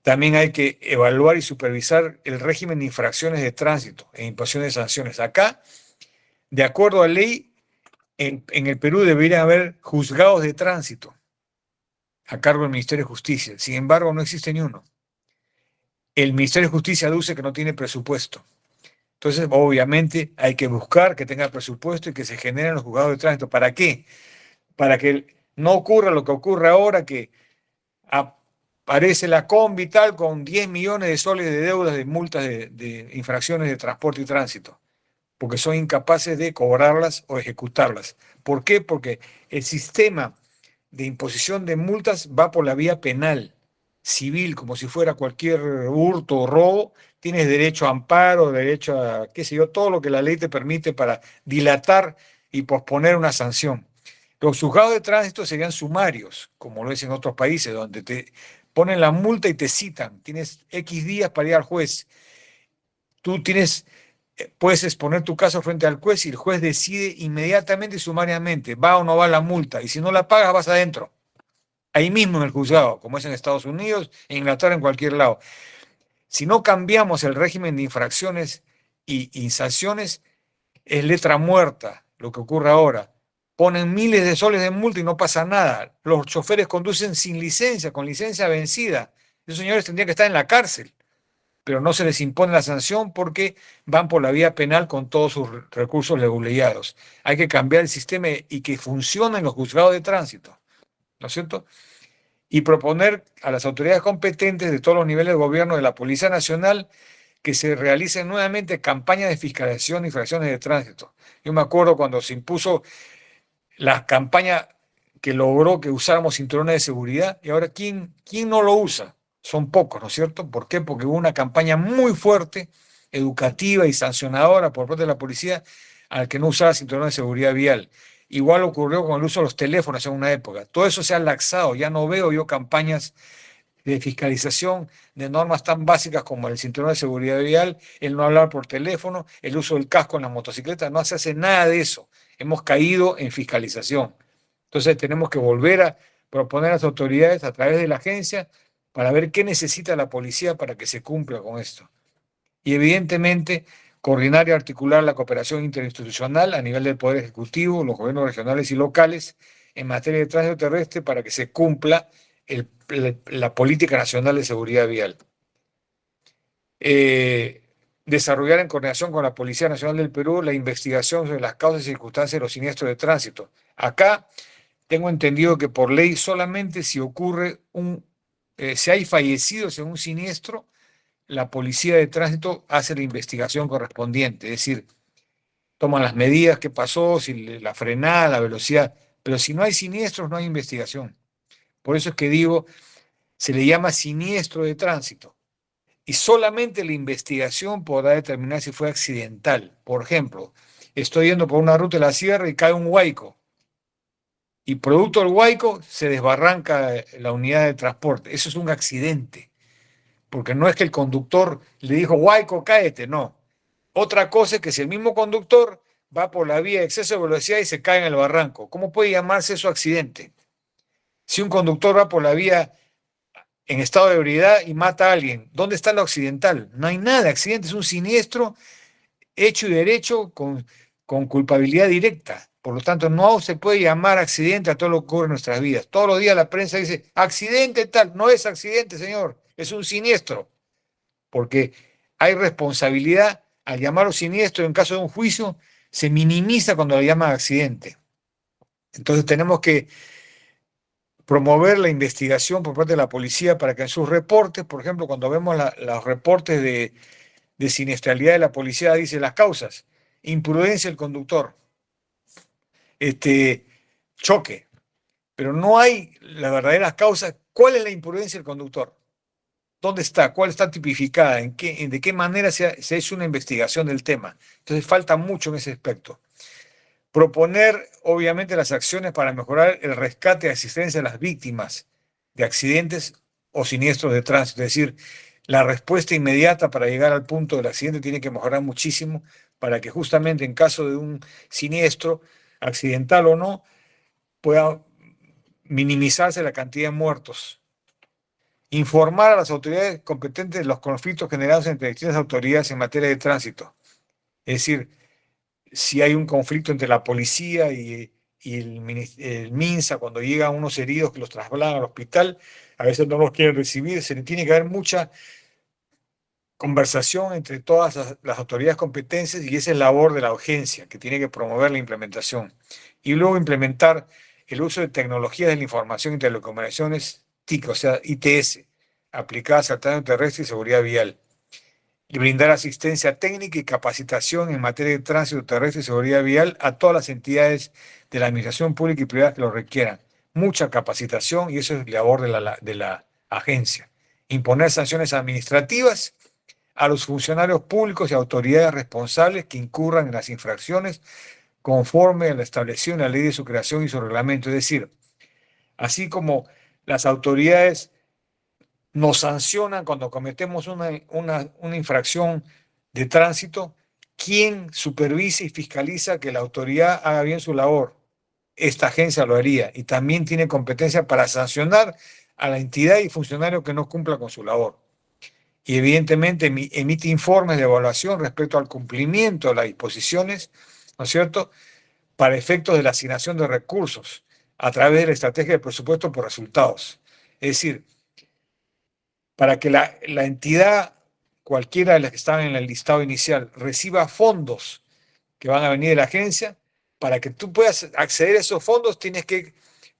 También hay que evaluar y supervisar el régimen de infracciones de tránsito e imposición de sanciones. Acá, de acuerdo a ley, en el Perú deberían haber juzgados de tránsito a cargo del Ministerio de Justicia. Sin embargo, no existe ni uno. El Ministerio de Justicia aduce que no tiene presupuesto. Entonces, obviamente, hay que buscar que tenga presupuesto y que se generen los juzgados de tránsito. ¿Para qué? Para que no ocurra lo que ocurre ahora, que aparece la combi tal con 10 millones de soles de deudas de multas de infracciones de transporte y tránsito. porque son incapaces de cobrarlas o ejecutarlas. ¿Por qué? Porque el sistema de imposición de multas va por la vía penal, civil, como si fuera cualquier hurto o robo. Tienes derecho a amparo, derecho a, qué sé yo, todo lo que la ley te permite para dilatar y posponer una sanción. Los juzgados de tránsito serían sumarios, como lo es en otros países, donde te ponen la multa y te citan. Tienes X días para ir al juez. Tú puedes exponer tu caso frente al juez y el juez decide inmediatamente y sumariamente, va o no va la multa. Y si no la pagas, vas adentro. Ahí mismo en el juzgado, como es en Estados Unidos, en Inglaterra, en cualquier lado. Si no cambiamos el régimen de infracciones y sanciones, es letra muerta lo que ocurre ahora. Ponen miles de soles de multa y no pasa nada. Los choferes conducen sin licencia, con licencia vencida. Esos señores tendrían que estar en la cárcel, pero no se les impone la sanción porque van por la vía penal con todos sus recursos legulados. Hay que cambiar el sistema y que funcionen los juzgados de tránsito, ¿no es cierto? Y proponer a las autoridades competentes de todos los niveles de gobierno, de la Policía Nacional, que se realicen nuevamente campañas de fiscalización de infracciones de tránsito. Yo me acuerdo cuando se impuso la campaña que logró que usáramos cinturones de seguridad, y ahora ¿quién no lo usa? Son pocos, ¿no es cierto? ¿Por qué? Porque hubo una campaña muy fuerte, educativa y sancionadora por parte de la policía al que no usaba cinturón de seguridad vial. Igual ocurrió con el uso de los teléfonos en una época. Todo eso se ha laxado, ya no veo yo campañas de fiscalización de normas tan básicas como el cinturón de seguridad vial, el no hablar por teléfono, el uso del casco en las motocicletas, no se hace nada de eso. Hemos caído en fiscalización. Entonces tenemos que volver a proponer a las autoridades a través de la agencia para ver qué necesita la policía para que se cumpla con esto. Y evidentemente coordinar y articular la cooperación interinstitucional a nivel del Poder Ejecutivo, los gobiernos regionales y locales en materia de tránsito terrestre para que se cumpla la política nacional de seguridad vial. Desarrollar en coordinación con la Policía Nacional del Perú la investigación sobre las causas y circunstancias de los siniestros de tránsito. Acá tengo entendido que por ley solamente si ocurre si hay fallecidos en un siniestro, la Policía de Tránsito hace la investigación correspondiente, es decir, toman las medidas, qué pasó, si la frenada, la velocidad, pero si no hay siniestros no hay investigación. Por eso es que digo, se le llama siniestro de tránsito. Y solamente la investigación podrá determinar si fue accidental. Por ejemplo, estoy yendo por una ruta de la sierra y cae un huaico. Y producto del huaico se desbarranca la unidad de transporte. Eso es un accidente. Porque no es que el conductor le dijo, huaico, cáete, no. Otra cosa es que si el mismo conductor va por la vía de exceso de velocidad y se cae en el barranco, ¿cómo puede llamarse eso accidente? Si un conductor va por la vía en estado de ebriedad y mata a alguien, ¿dónde está lo accidental? No hay nada, accidente es un siniestro hecho y derecho con culpabilidad directa. Por lo tanto, no se puede llamar accidente a todo lo que ocurre en nuestras vidas. Todos los días la prensa dice, accidente tal, no es accidente, señor, es un siniestro, porque hay responsabilidad al llamarlo siniestro en caso de un juicio, se minimiza cuando lo llaman accidente. Entonces tenemos que promover la investigación por parte de la policía para que en sus reportes, por ejemplo, cuando vemos los reportes de siniestralidad de la policía, dice las causas: imprudencia del conductor, choque, pero no hay las verdaderas causas. ¿Cuál es la imprudencia del conductor? ¿Dónde está? ¿Cuál está tipificada? ¿De qué manera se ha hecho una investigación del tema? Entonces falta mucho en ese aspecto. Proponer, obviamente, las acciones para mejorar el rescate y asistencia a las víctimas de accidentes o siniestros de tránsito. Es decir, la respuesta inmediata para llegar al punto del accidente tiene que mejorar muchísimo para que justamente en caso de un siniestro, accidental o no, pueda minimizarse la cantidad de muertos. Informar a las autoridades competentes de los conflictos generados entre distintas autoridades en materia de tránsito. Es decir, si hay un conflicto entre la policía y el MINSA, cuando llegan unos heridos que los trasladan al hospital, a veces no los quieren recibir, se le tiene que haber mucha conversación entre todas las autoridades competentes y esa es labor de la agencia, que tiene que promover la implementación. Y luego implementar el uso de tecnologías de la información y telecomunicaciones TIC, o sea, ITS, aplicadas al tránsito terrestre y seguridad vial. y brindar asistencia técnica y capacitación en materia de tránsito terrestre y seguridad vial a todas las entidades de la administración pública y privada que lo requieran. Mucha capacitación y eso es labor de la agencia. Imponer sanciones administrativas a los funcionarios públicos y autoridades responsables que incurran en las infracciones conforme a lo establecido en la ley de su creación y su reglamento. Es decir, así como las autoridades nos sancionan cuando cometemos una infracción de tránsito, ¿quién supervisa y fiscaliza que la autoridad haga bien su labor? Esta agencia lo haría y también tiene competencia para sancionar a la entidad y funcionario que no cumpla con su labor. Y evidentemente emite informes de evaluación respecto al cumplimiento de las disposiciones, ¿no es cierto?, para efectos de la asignación de recursos a través de la estrategia de presupuesto por resultados. Es decir, para que la entidad, cualquiera de las que estaban en el listado inicial, reciba fondos que van a venir de la agencia, para que tú puedas acceder a esos fondos tienes que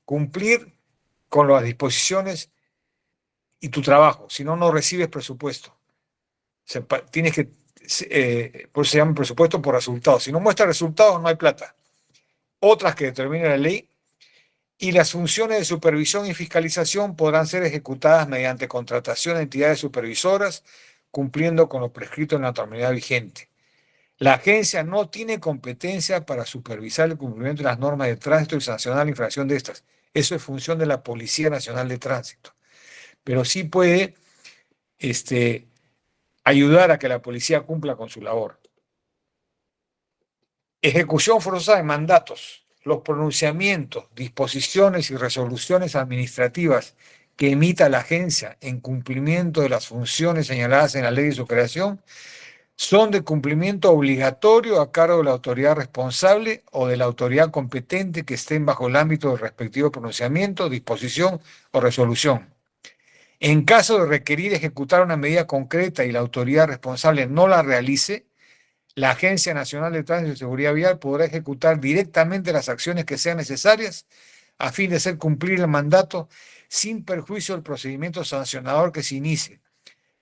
cumplir con las disposiciones y tu trabajo, si no, no recibes presupuesto. O sea, tienes que, por eso se llama presupuesto por resultados. Si no muestra resultados, no hay plata. Otras que determina la ley, y las funciones de supervisión y fiscalización podrán ser ejecutadas mediante contratación de entidades supervisoras, cumpliendo con lo prescrito en la normativa vigente. La agencia no tiene competencia para supervisar el cumplimiento de las normas de tránsito y sancionar la infracción de estas. Eso es función de la Policía Nacional de Tránsito. Pero sí puede ayudar a que la policía cumpla con su labor. Ejecución forzada de mandatos. Los pronunciamientos, disposiciones y resoluciones administrativas que emita la agencia en cumplimiento de las funciones señaladas en la ley de su creación son de cumplimiento obligatorio a cargo de la autoridad responsable o de la autoridad competente que estén bajo el ámbito del respectivo pronunciamiento, disposición o resolución. En caso de requerir ejecutar una medida concreta y la autoridad responsable no la realice, la Agencia Nacional de Tránsito y Seguridad Vial podrá ejecutar directamente las acciones que sean necesarias a fin de hacer cumplir el mandato sin perjuicio del procedimiento sancionador que se inicie.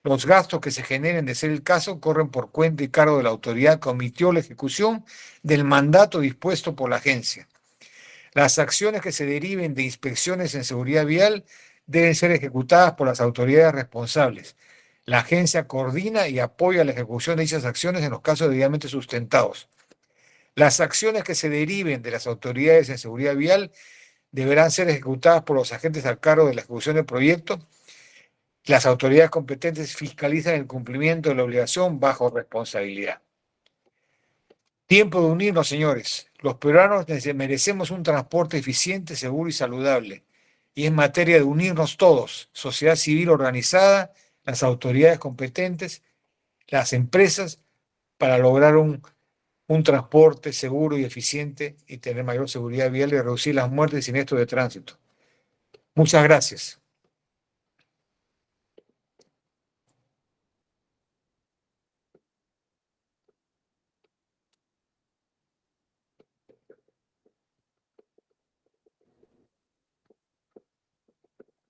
Los gastos que se generen de ser el caso corren por cuenta y cargo de la autoridad que omitió la ejecución del mandato dispuesto por la agencia. Las acciones que se deriven de inspecciones en seguridad vial deben ser ejecutadas por las autoridades responsables. La agencia coordina y apoya la ejecución de dichas acciones en los casos debidamente sustentados. Las acciones que se deriven de las autoridades en seguridad vial deberán ser ejecutadas por los agentes a cargo de la ejecución del proyecto. Las autoridades competentes fiscalizan el cumplimiento de la obligación bajo responsabilidad. Tiempo de unirnos, señores. Los peruanos merecemos un transporte eficiente, seguro y saludable. Y es materia de unirnos todos, sociedad civil organizada, las autoridades competentes, las empresas, para lograr un transporte seguro y eficiente y tener mayor seguridad vial y reducir las muertes y siniestros de tránsito. Muchas gracias.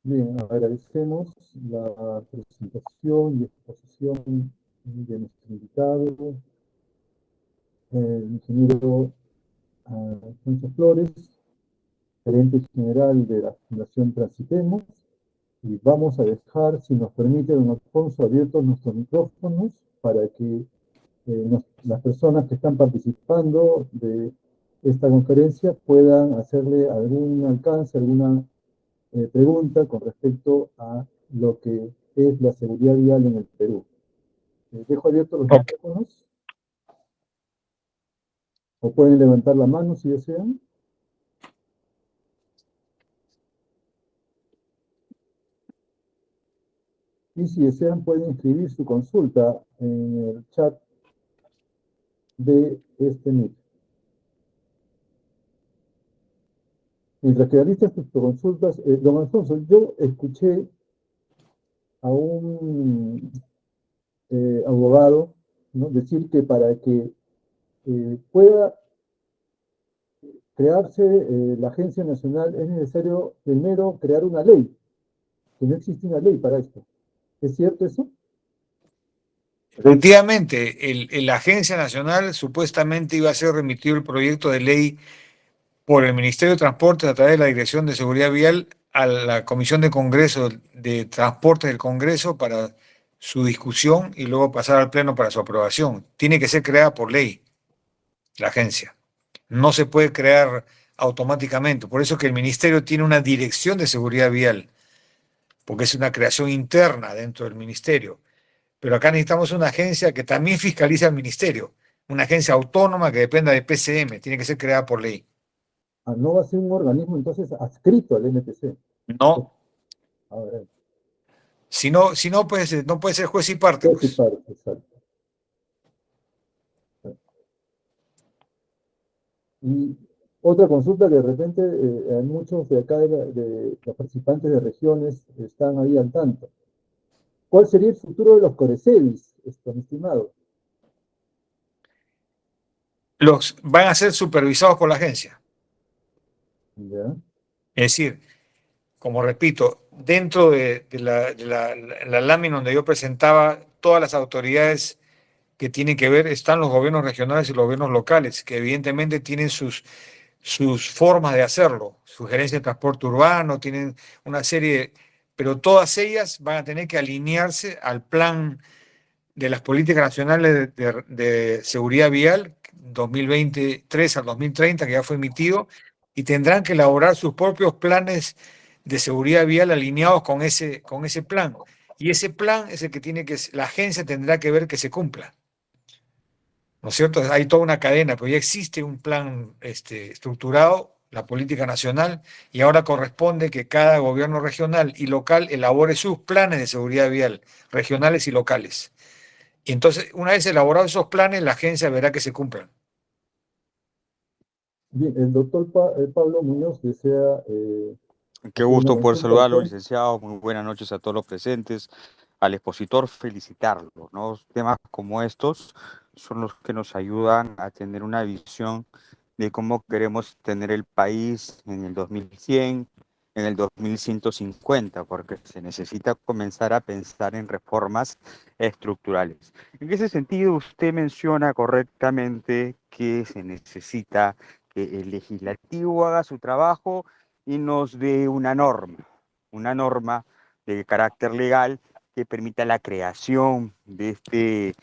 Bien, agradecemos la presentación y exposición de nuestro invitado, el ingeniero Alfonso Flores, gerente general de la Fundación Transitemos, y vamos a dejar, si nos permite, don Alfonso, abiertos nuestros micrófonos para que las personas que están participando de esta conferencia puedan hacerle algún alcance, alguna pregunta con respecto a lo que es la seguridad vial en el Perú. Dejo abiertos los micrófonos, o pueden levantar la mano si desean. Y si desean pueden escribir su consulta en el chat de este Meet. Mientras que realizan sus consultas, don Alfonso, yo escuché a un abogado, ¿no?, decir que para que pueda crearse la Agencia Nacional es necesario primero crear una ley, que no existe una ley para esto. ¿Es cierto eso? Efectivamente, la Agencia Nacional supuestamente iba a ser remitido el proyecto de ley por el Ministerio de Transporte a través de la Dirección de Seguridad Vial a la Comisión de Congreso de Transporte del Congreso para su discusión y luego pasar al Pleno para su aprobación. Tiene que ser creada por ley la agencia. No se puede crear automáticamente. Por eso que el Ministerio tiene una Dirección de Seguridad Vial, porque es una creación interna dentro del Ministerio. Pero acá necesitamos una agencia que también fiscaliza al Ministerio, una agencia autónoma que dependa de PCM, tiene que ser creada por ley. Ah, no va a ser un organismo entonces adscrito al MPC. No, A ver, si no, pues no puede ser juez y parte, juez y pues. parte, exacto. Y otra consulta que de repente muchos de acá de los participantes de regiones están ahí al tanto. ¿Cuál sería el futuro de los Coresevis, mi estimado? Los van a ser supervisados por la agencia. ¿Ya? Es decir, como repito, dentro de la lámina donde yo presentaba todas las autoridades que tienen que ver, están los gobiernos regionales y los gobiernos locales, que evidentemente tienen sus formas de hacerlo, sugerencias de transporte urbano, tienen una serie, pero todas ellas van a tener que alinearse al plan de las políticas nacionales de seguridad vial 2023 al 2030, que ya fue emitido, y tendrán que elaborar sus propios planes de seguridad vial alineados con ese plan. Y ese plan es el que la agencia tendrá que ver que se cumpla. ¿No es cierto? Hay toda una cadena, pero ya existe un plan estructurado, la política nacional, y ahora corresponde que cada gobierno regional y local elabore sus planes de seguridad vial, regionales y locales. Y entonces, una vez elaborados esos planes, la agencia verá que se cumplan. Bien, el doctor Pablo Muñoz desea Qué hacer una gusto poder consulta al saludarlo, PON. licenciado. Muy buenas noches a todos los presentes. Al expositor, felicitarlo, ¿no? Temas como estos son los que nos ayudan a tener una visión de cómo queremos tener el país en el 2100, en el 2150, porque se necesita comenzar a pensar en reformas estructurales. En ese sentido, usted menciona correctamente que se necesita que el legislativo haga su trabajo y nos dé una norma de carácter legal que permita la creación de este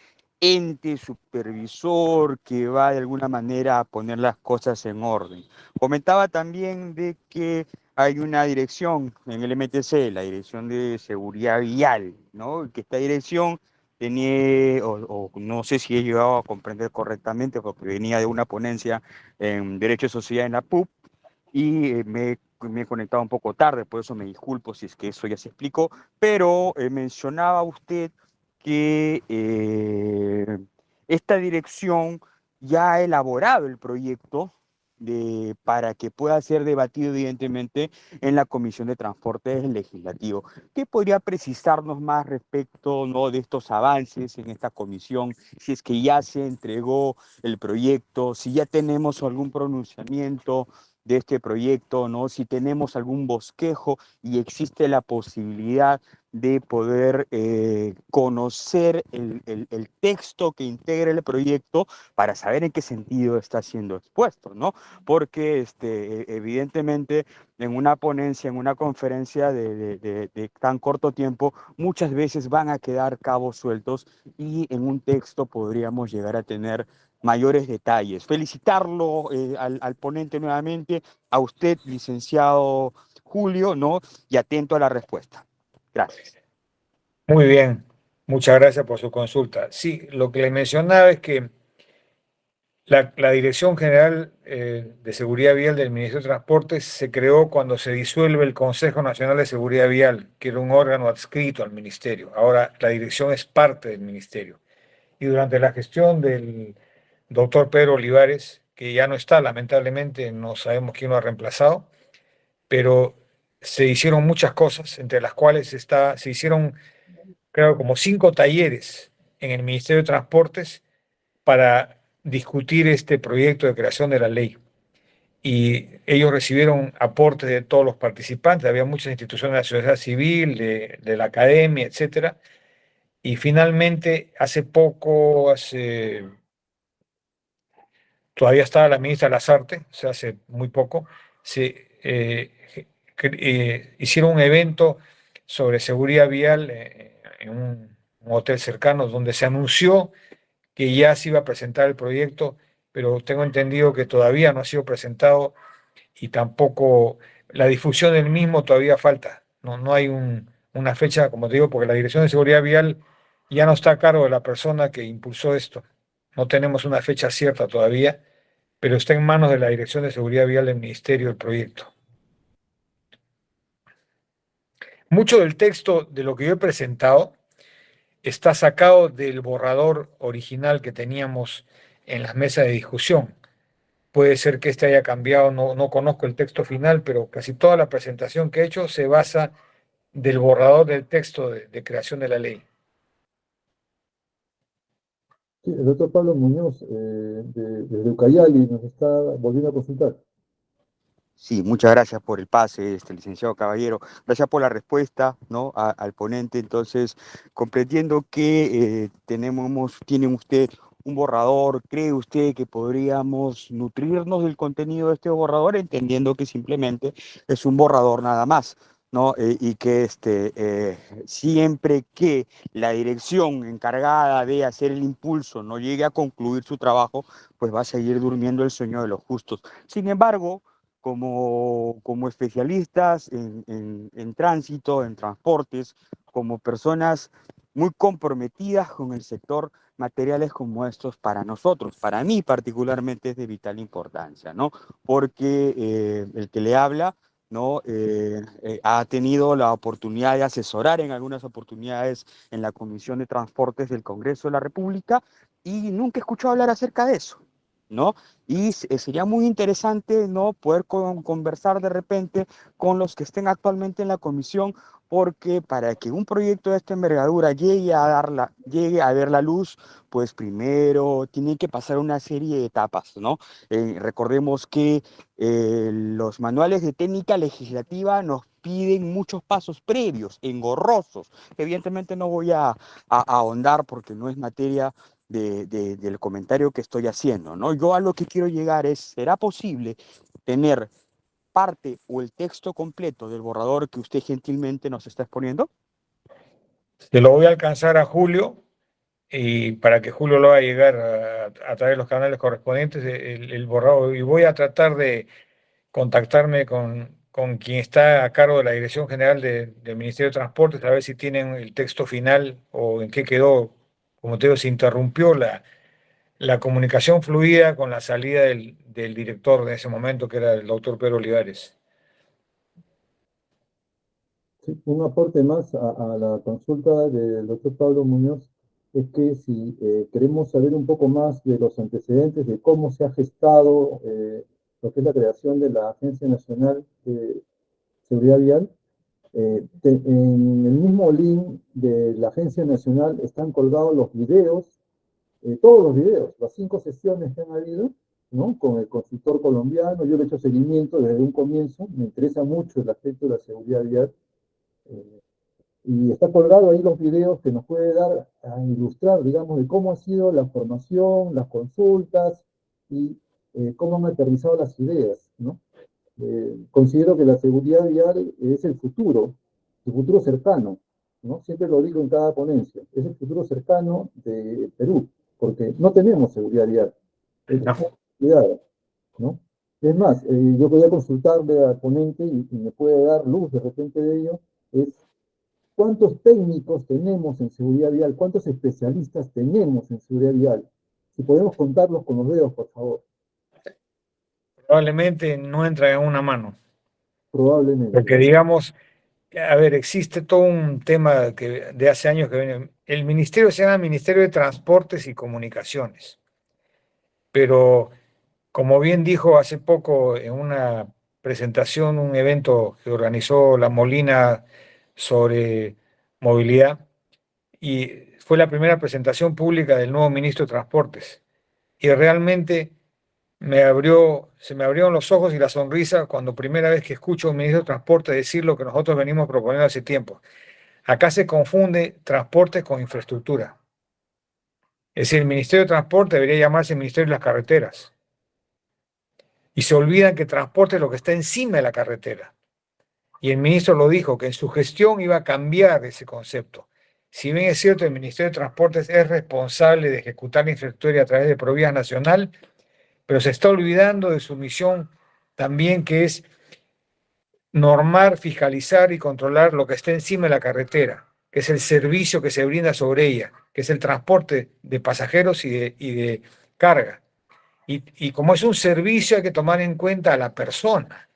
ente supervisor que va de alguna manera a poner las cosas en orden. Comentaba también de que hay una dirección en el MTC, la Dirección de Seguridad Vial, ¿no? Que esta dirección tenía, o no sé si he llegado a comprender correctamente, porque venía de una ponencia en Derecho de Sociedad en la PUC, y me he conectado un poco tarde, por eso me disculpo si es que eso ya se explicó, pero mencionaba usted que esta dirección ya ha elaborado el proyecto para que pueda ser debatido evidentemente en la Comisión de Transportes Legislativo. ¿Qué podría precisarnos más respecto, ¿no?, de estos avances en esta comisión? Si es que ya se entregó el proyecto, si ya tenemos algún pronunciamiento de este proyecto, ¿no? Si tenemos algún bosquejo y existe la posibilidad de poder conocer el texto que integra el proyecto para saber en qué sentido está siendo expuesto, ¿no? Porque evidentemente en una ponencia, en una conferencia de tan corto tiempo, muchas veces van a quedar cabos sueltos y en un texto podríamos llegar a tener mayores detalles. Felicitarlo al ponente nuevamente, a usted, licenciado Julio, ¿no? Y atento a la respuesta. Gracias. Muy bien, muchas gracias por su consulta. Sí, lo que le mencionaba es que la Dirección General de Seguridad Vial del Ministerio de Transportes se creó cuando se disuelve el Consejo Nacional de Seguridad Vial, que era un órgano adscrito al Ministerio. Ahora la dirección es parte del Ministerio. Y durante la gestión del doctor Pedro Olivares, que ya no está, lamentablemente, no sabemos quién lo ha reemplazado, pero se hicieron muchas cosas, entre las cuales se hicieron, creo, como 5 talleres en el Ministerio de Transportes para discutir este proyecto de creación de la ley. Y ellos recibieron aportes de todos los participantes, había muchas instituciones de la sociedad civil, de la academia, etcétera, Y finalmente, hace poco, todavía estaba la ministra Lazarte, o sea, hace muy poco, hicieron un evento sobre seguridad vial en un hotel cercano donde se anunció que ya se iba a presentar el proyecto, pero tengo entendido que todavía no ha sido presentado y tampoco la difusión del mismo todavía falta. No hay una fecha, como te digo, porque la Dirección de Seguridad Vial ya no está a cargo de la persona que impulsó esto. No tenemos una fecha cierta todavía, pero está en manos de la Dirección de Seguridad Vial del Ministerio del proyecto. Mucho del texto de lo que yo he presentado está sacado del borrador original que teníamos en las mesas de discusión. Puede ser que este haya cambiado, no conozco el texto final, pero casi toda la presentación que he hecho se basa del borrador del texto de creación de la ley. Sí, el doctor Pablo Muñoz, desde Ucayali, nos está volviendo a consultar. Sí, muchas gracias por el pase, licenciado Caballero. Gracias por la respuesta, ¿no? Al ponente. Entonces, comprendiendo que tiene usted un borrador, ¿cree usted que podríamos nutrirnos del contenido de este borrador, entendiendo que simplemente es un borrador nada más, ¿no? Y que siempre que la dirección encargada de hacer el impulso no llegue a concluir su trabajo, pues va a seguir durmiendo el sueño de los justos. Sin embargo, como especialistas en tránsito, en transportes, como personas muy comprometidas con el sector, materiales como estos para nosotros, para mí particularmente es de vital importancia, ¿no? Porque el que le habla, ¿no? Ha tenido la oportunidad de asesorar en algunas oportunidades en la Comisión de Transportes del Congreso de la República y nunca he escuchado hablar acerca de eso, ¿no? Y sería muy interesante, ¿no? Poder conversar de repente con los que estén actualmente en la comisión, porque para que un proyecto de esta envergadura llegue a ver la luz, pues primero tiene que pasar una serie de etapas, ¿no? Recordemos que los manuales de técnica legislativa nos piden muchos pasos previos, engorrosos. Evidentemente no voy a ahondar porque no es materia del comentario que estoy haciendo, ¿no? Yo a lo que quiero llegar es, ¿será posible tener parte o el texto completo del borrador que usted gentilmente nos está exponiendo? Te lo voy a alcanzar a Julio y para que Julio lo haga llegar a través de los canales correspondientes el borrador y voy a tratar de contactarme con quien está a cargo de la Dirección General del Ministerio de Transportes, a ver si tienen el texto final o en qué quedó. Como te digo, se interrumpió la comunicación fluida con la salida del director de ese momento, que era el doctor Pedro Olivares. Sí, un aporte más a la consulta del doctor Pablo Muñoz es que si queremos saber un poco más de los antecedentes de cómo se ha gestado lo que es la creación de la Agencia Nacional de Seguridad Vial, en el mismo link de la Agencia Nacional están colgados los videos, todos los videos, las 5 sesiones que han habido, ¿no? Con el consultor colombiano. Yo le he hecho seguimiento desde un comienzo, me interesa mucho el aspecto de la seguridad vial. Y está colgado ahí los videos que nos puede dar a ilustrar, digamos, de cómo ha sido la formación, las consultas y cómo han aterrizado las ideas, ¿no? Considero que la seguridad vial es el futuro cercano, ¿no? Siempre lo digo en cada ponencia, es el futuro cercano de Perú, porque no tenemos seguridad vial, es cuidado, ¿no? Es más, yo podría consultarle al ponente y me puede dar luz de repente de ello, es ¿cuántos técnicos tenemos en seguridad vial? ¿Cuántos especialistas tenemos en seguridad vial? Si podemos contarlos con los dedos, por favor. Probablemente no entra en una mano, Probablemente. porque digamos, a ver, existe todo un tema que de hace años que viene. El ministerio se llama Ministerio de Transportes y Comunicaciones, pero como bien dijo hace poco en una presentación, un evento que organizó La Molina sobre movilidad, y fue la primera presentación pública del nuevo ministro de Transportes. Y realmente se me abrieron los ojos y la sonrisa cuando primera vez que escucho a un ministro de Transporte decir lo que nosotros venimos proponiendo hace tiempo. Acá se confunde transporte con infraestructura. Es decir, el Ministerio de Transporte debería llamarse Ministerio de las Carreteras. Y se olvidan que transporte es lo que está encima de la carretera. Y el ministro lo dijo, que en su gestión iba a cambiar ese concepto. Si bien es cierto, el Ministerio de Transportes es responsable de ejecutar la infraestructura a través de Provías Nacional, pero se está olvidando de su misión también, que es normar, fiscalizar y controlar lo que está encima de la carretera, que es el servicio que se brinda sobre ella, que es el transporte de pasajeros y de carga. Y como es un servicio, hay que tomar en cuenta a la persona.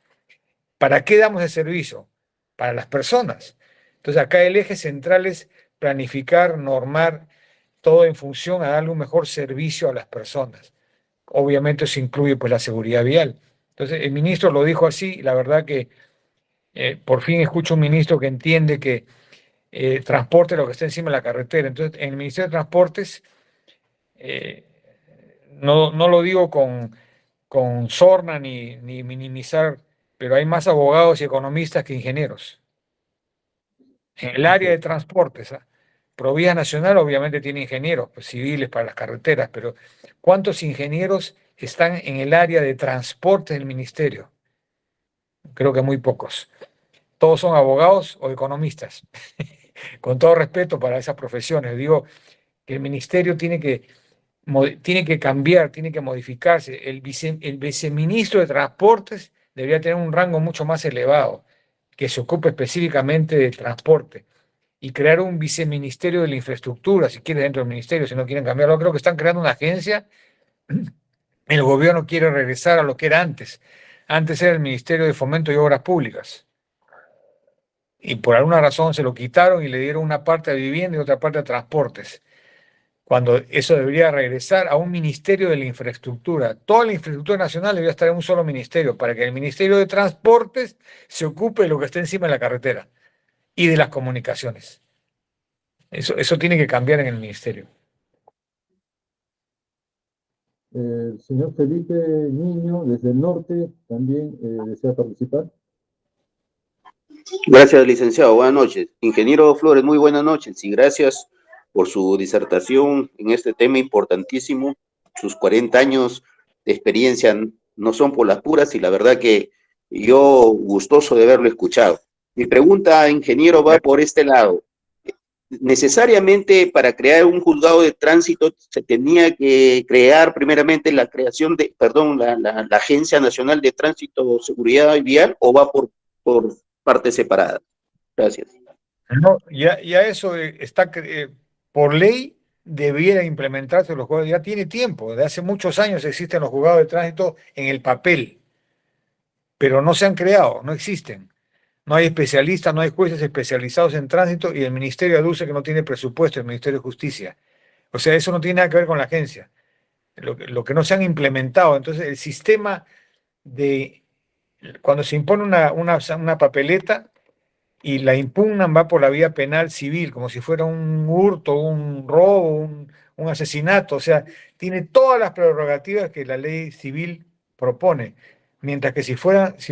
¿Para qué damos el servicio? Para las personas. Entonces acá el eje central es planificar, normar, todo en función a darle un mejor servicio a las personas. Obviamente eso incluye pues la seguridad vial. Entonces el ministro lo dijo así, la verdad que por fin escucho un ministro que entiende que transporte lo que está encima de la carretera. Entonces en el Ministerio de Transportes, eh, no lo digo con sorna ni minimizar, pero hay más abogados y economistas que ingenieros. En el área de transportes, ¿ah? Provía Nacional obviamente tiene ingenieros pues, civiles para las carreteras, pero ¿cuántos ingenieros están en el área de transportes del ministerio? Creo que muy pocos. Todos son abogados o economistas. Con todo respeto para esas profesiones, digo que el ministerio tiene que cambiar, tiene que modificarse. El viceministro de Transportes debería tener un rango mucho más elevado, que se ocupe específicamente de transporte, y crear un viceministerio de la infraestructura, si quiere, dentro del ministerio, si no quieren cambiarlo. Creo que están creando una agencia. El gobierno quiere regresar a lo que era antes. Antes era el Ministerio de Fomento y Obras Públicas. Y por alguna razón se lo quitaron y le dieron una parte a vivienda y otra parte a transportes, cuando eso debería regresar a un ministerio de la infraestructura. Toda la infraestructura nacional debería estar en un solo ministerio, para que el Ministerio de Transportes se ocupe de lo que está encima de la carretera y de las comunicaciones. Eso tiene que cambiar en el ministerio. El señor Felipe Niño, desde el norte, también desea participar. Gracias, licenciado. Buenas noches. Ingeniero Flores, muy buenas noches y gracias por su disertación en este tema importantísimo. Sus 40 años de experiencia no son por las puras y la verdad que yo gustoso de haberlo escuchado. Mi pregunta, ingeniero, va por este lado. Necesariamente para crear un juzgado de tránsito se tenía que crear primeramente la creación de, perdón, la Agencia Nacional de Tránsito, Seguridad Vial, o va por parte separada. Gracias. No, ya eso está por ley, debiera implementarse los juzgados. Ya tiene tiempo, desde hace muchos años existen los juzgados de tránsito en el papel, pero no se han creado, no existen. No hay especialistas, no hay jueces especializados en tránsito, y el ministerio aduce que no tiene presupuesto, el Ministerio de Justicia. O sea, eso no tiene nada que ver con la agencia. Lo que no se han implementado. Entonces, el sistema de cuando se impone una papeleta y la impugnan, va por la vía penal civil, como si fuera un hurto, un robo, un asesinato. O sea, tiene todas las prerrogativas que la ley civil propone. Mientras que si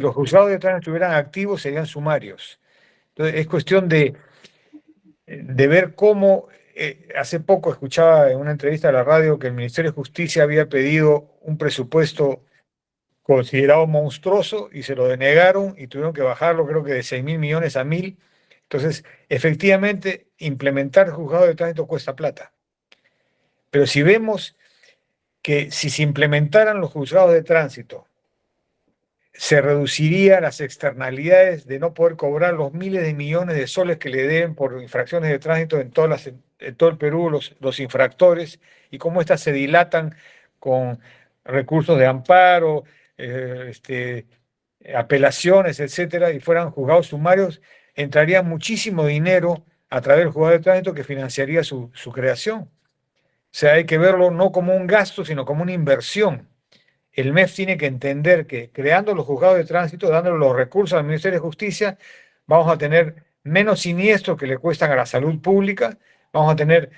los juzgados de tránsito estuvieran activos, serían sumarios. Entonces, es cuestión de ver cómo. Hace poco escuchaba en una entrevista a la radio que el Ministerio de Justicia había pedido un presupuesto considerado monstruoso y se lo denegaron y tuvieron que bajarlo, creo que de 6.000 millones a 1.000. Entonces, efectivamente, implementar el juzgado de tránsito cuesta plata. Pero si vemos que si se implementaran los juzgados de tránsito, se reduciría las externalidades de no poder cobrar los miles de millones de soles que le deben por infracciones de tránsito en todo el Perú, los infractores, y cómo éstas se dilatan con recursos de amparo, apelaciones, etcétera, y fueran juzgados sumarios, entraría muchísimo dinero a través del juzgado de tránsito que financiaría su creación. O sea, hay que verlo no como un gasto, sino como una inversión. El MEF tiene que entender que creando los juzgados de tránsito, dándole los recursos al Ministerio de Justicia, vamos a tener menos siniestros que le cuestan a la salud pública, vamos a tener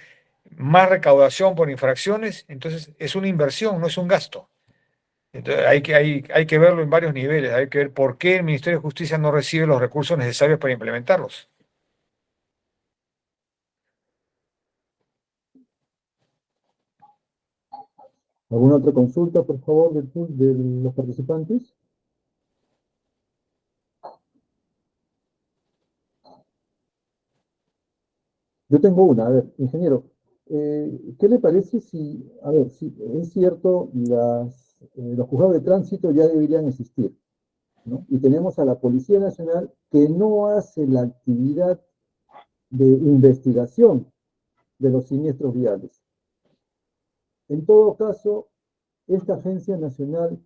más recaudación por infracciones. Entonces es una inversión, no es un gasto. Entonces hay que verlo en varios niveles, hay que ver por qué el Ministerio de Justicia no recibe los recursos necesarios para implementarlos. ¿Alguna otra consulta, por favor, de los participantes? Yo tengo una, a ver, ingeniero, ¿qué le parece si, a ver, si es cierto, los juzgados de tránsito ya deberían existir, ¿no? Y tenemos a la Policía Nacional que no hace la actividad de investigación de los siniestros viales. En todo caso, esta agencia nacional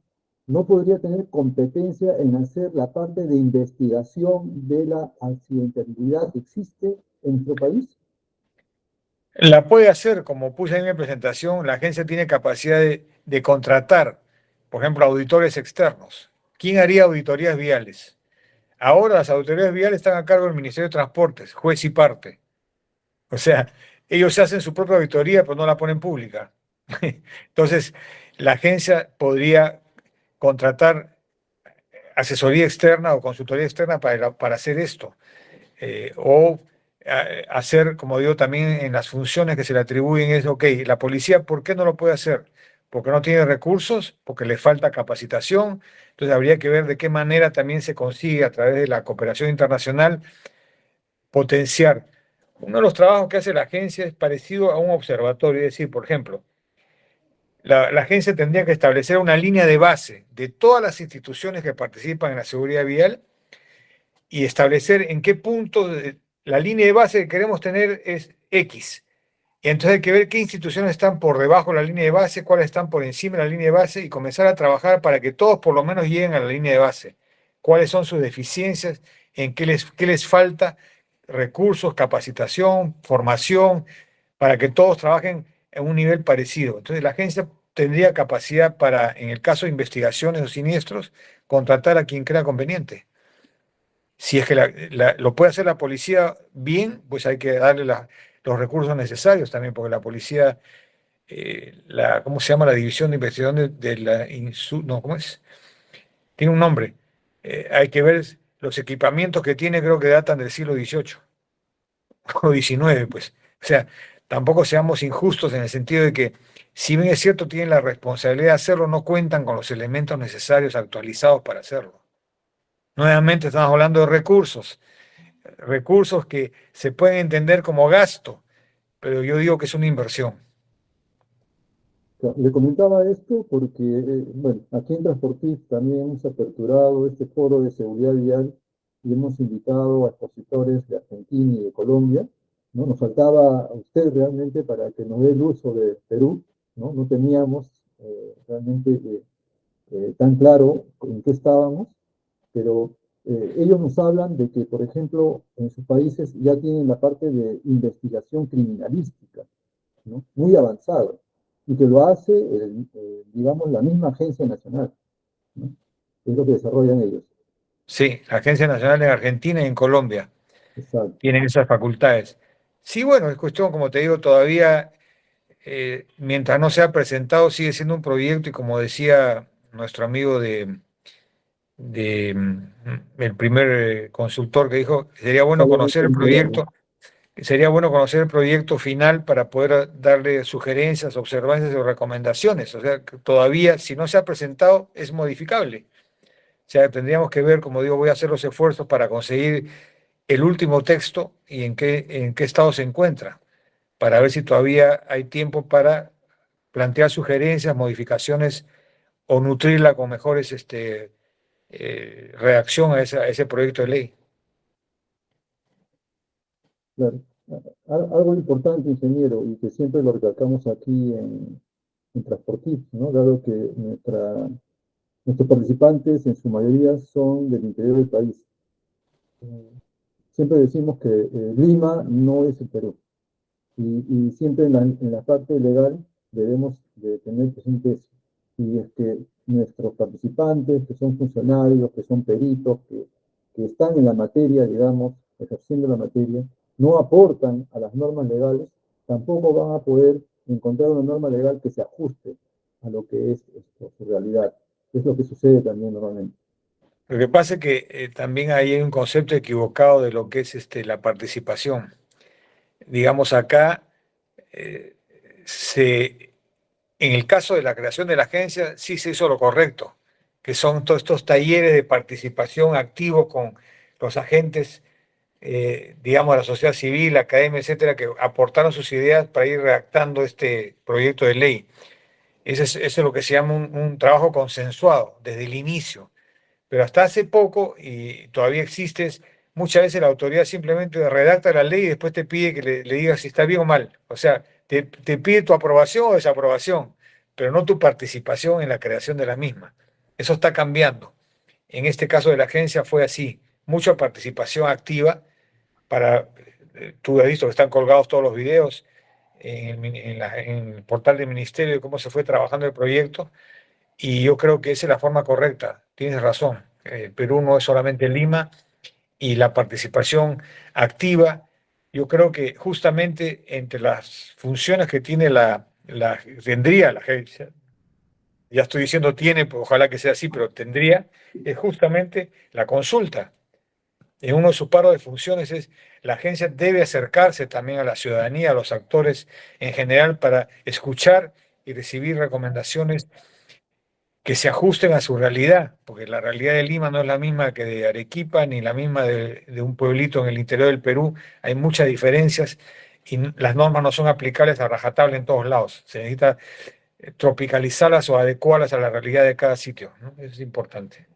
no podría tener competencia en hacer la parte de investigación de la accidentalidad que existe en nuestro país. La puede hacer, como puse en mi presentación, la agencia tiene capacidad de contratar, por ejemplo, auditores externos. ¿Quién haría auditorías viales? Ahora las auditorías viales están a cargo del Ministerio de Transportes, juez y parte. O sea, ellos hacen su propia auditoría, pero no la ponen pública. Entonces, la agencia podría contratar asesoría externa o consultoría externa para hacer esto. O hacer, como digo, también en las funciones que se le atribuyen es, ok, la policía, ¿por qué no lo puede hacer? Porque no tiene recursos, porque le falta capacitación. Entonces habría que ver de qué manera también se consigue a través de la cooperación internacional potenciar. Uno de los trabajos que hace la agencia es parecido a un observatorio, es decir, por ejemplo, la agencia tendría que establecer una línea de base de todas las instituciones que participan en la seguridad vial y establecer en qué punto la línea de base que queremos tener es X. Y entonces hay que ver qué instituciones están por debajo de la línea de base, cuáles están por encima de la línea de base y comenzar a trabajar para que todos por lo menos lleguen a la línea de base. ¿Cuáles son sus deficiencias? ¿En qué les falta? Recursos, capacitación, formación, para que todos trabajen en un nivel parecido. Entonces la agencia tendría capacidad para, en el caso de investigaciones o siniestros, contratar a quien crea conveniente. Si es que lo puede hacer la policía bien, pues hay que darle los recursos necesarios también, porque la policía, ¿cómo se llama? La División de Investigación de la no, ¿cómo es? Tiene un nombre. Hay que ver los equipamientos que tiene, creo que datan del siglo XVIII o XIX, pues. O sea, tampoco seamos injustos en el sentido de que, si bien es cierto, tienen la responsabilidad de hacerlo, no cuentan con los elementos necesarios actualizados para hacerlo. Nuevamente estamos hablando de recursos que se pueden entender como gasto, pero yo digo que es una inversión. Le comentaba esto porque, bueno, aquí en Transportis también hemos aperturado este foro de seguridad vial y hemos invitado a expositores de Argentina y de Colombia, ¿no? Nos faltaba a usted realmente para que nos dé el uso de Perú, ¿no? No teníamos realmente tan claro en qué estábamos, pero ellos nos hablan de que, por ejemplo, en sus países ya tienen la parte de investigación criminalística, ¿no? Muy avanzado, y que lo hace, digamos, la misma agencia nacional, ¿no? Es lo que desarrollan ellos. Sí, la Agencia Nacional en Argentina y en Colombia Exacto. tienen esas facultades. Sí, bueno, es cuestión, como te digo, todavía, mientras no se ha presentado, sigue siendo un proyecto y como decía nuestro amigo el primer consultor que dijo, sería bueno conocer el proyecto. Sería bueno conocer el proyecto final para poder darle sugerencias, observancias o recomendaciones. O sea, que todavía, si no se ha presentado, es modificable. O sea, tendríamos que ver, como digo, voy a hacer los esfuerzos para conseguir el último texto y en qué estado se encuentra, para ver si todavía hay tiempo para plantear sugerencias, modificaciones o nutrirla con mejores reacción a ese proyecto de ley. Claro. Algo importante, ingeniero, y que siempre lo recalcamos aquí en Transportif, ¿no? Dado que nuestros participantes en su mayoría son del interior del país. Siempre decimos que Lima no es el Perú. Y siempre en la parte legal debemos de tener presente eso. Y es que nuestros participantes, que son funcionarios, que son peritos, que están en la materia, digamos, ejerciendo la materia, no aportan a las normas legales, tampoco van a poder encontrar una norma legal que se ajuste a lo que es su realidad. Es lo que sucede también normalmente. Lo que pasa es que también hay un concepto equivocado de lo que es la participación. Digamos, acá eh, se En el caso de la creación de la agencia, sí se hizo lo correcto, que son todos estos talleres de participación activos con los agentes, digamos, de la sociedad civil, la academia, etcétera, que aportaron sus ideas para ir redactando este proyecto de ley. Ese es lo que se llama un trabajo consensuado desde el inicio. Pero hasta hace poco, y todavía existe, muchas veces la autoridad simplemente redacta la ley y después te pide que le digas si está bien o mal. O sea, te pide tu aprobación o desaprobación, pero no tu participación en la creación de la misma. Eso está cambiando. En este caso de la agencia fue así, mucha participación activa para, tú has visto que están colgados todos los videos en el portal del ministerio de cómo se fue trabajando el proyecto, y yo creo que esa es la forma correcta. Tienes razón. Perú no es solamente Lima, y la participación activa, yo creo que justamente entre las funciones que tiene tendría la agencia, ya estoy diciendo tiene, pues ojalá que sea así, pero tendría, es justamente la consulta. En uno de sus paros de funciones es, la agencia debe acercarse también a la ciudadanía, a los actores en general, para escuchar y recibir recomendaciones que se ajusten a su realidad, porque la realidad de Lima no es la misma que de Arequipa, ni la misma de un pueblito en el interior del Perú. Hay muchas diferencias y las normas no son aplicables a rajatabla en todos lados. Se necesita tropicalizarlas o adecuarlas a la realidad de cada sitio, ¿no? Eso es importante.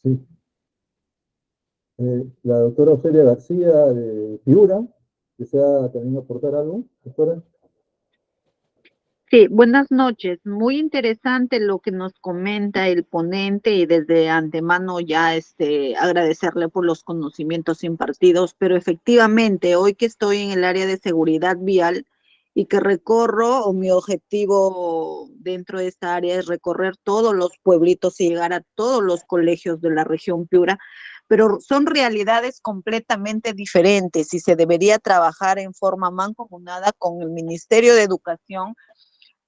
Sí. La doctora Ofelia García de Piura, ¿desea también aportar algo, doctora? Sí, buenas noches. Muy interesante lo que nos comenta el ponente y desde antemano ya agradecerle por los conocimientos impartidos, pero efectivamente hoy que estoy en el área de seguridad vial y que recorro, o mi objetivo dentro de esta área es recorrer todos los pueblitos y llegar a todos los colegios de la región Piura, pero son realidades completamente diferentes y se debería trabajar en forma mancomunada con el Ministerio de Educación,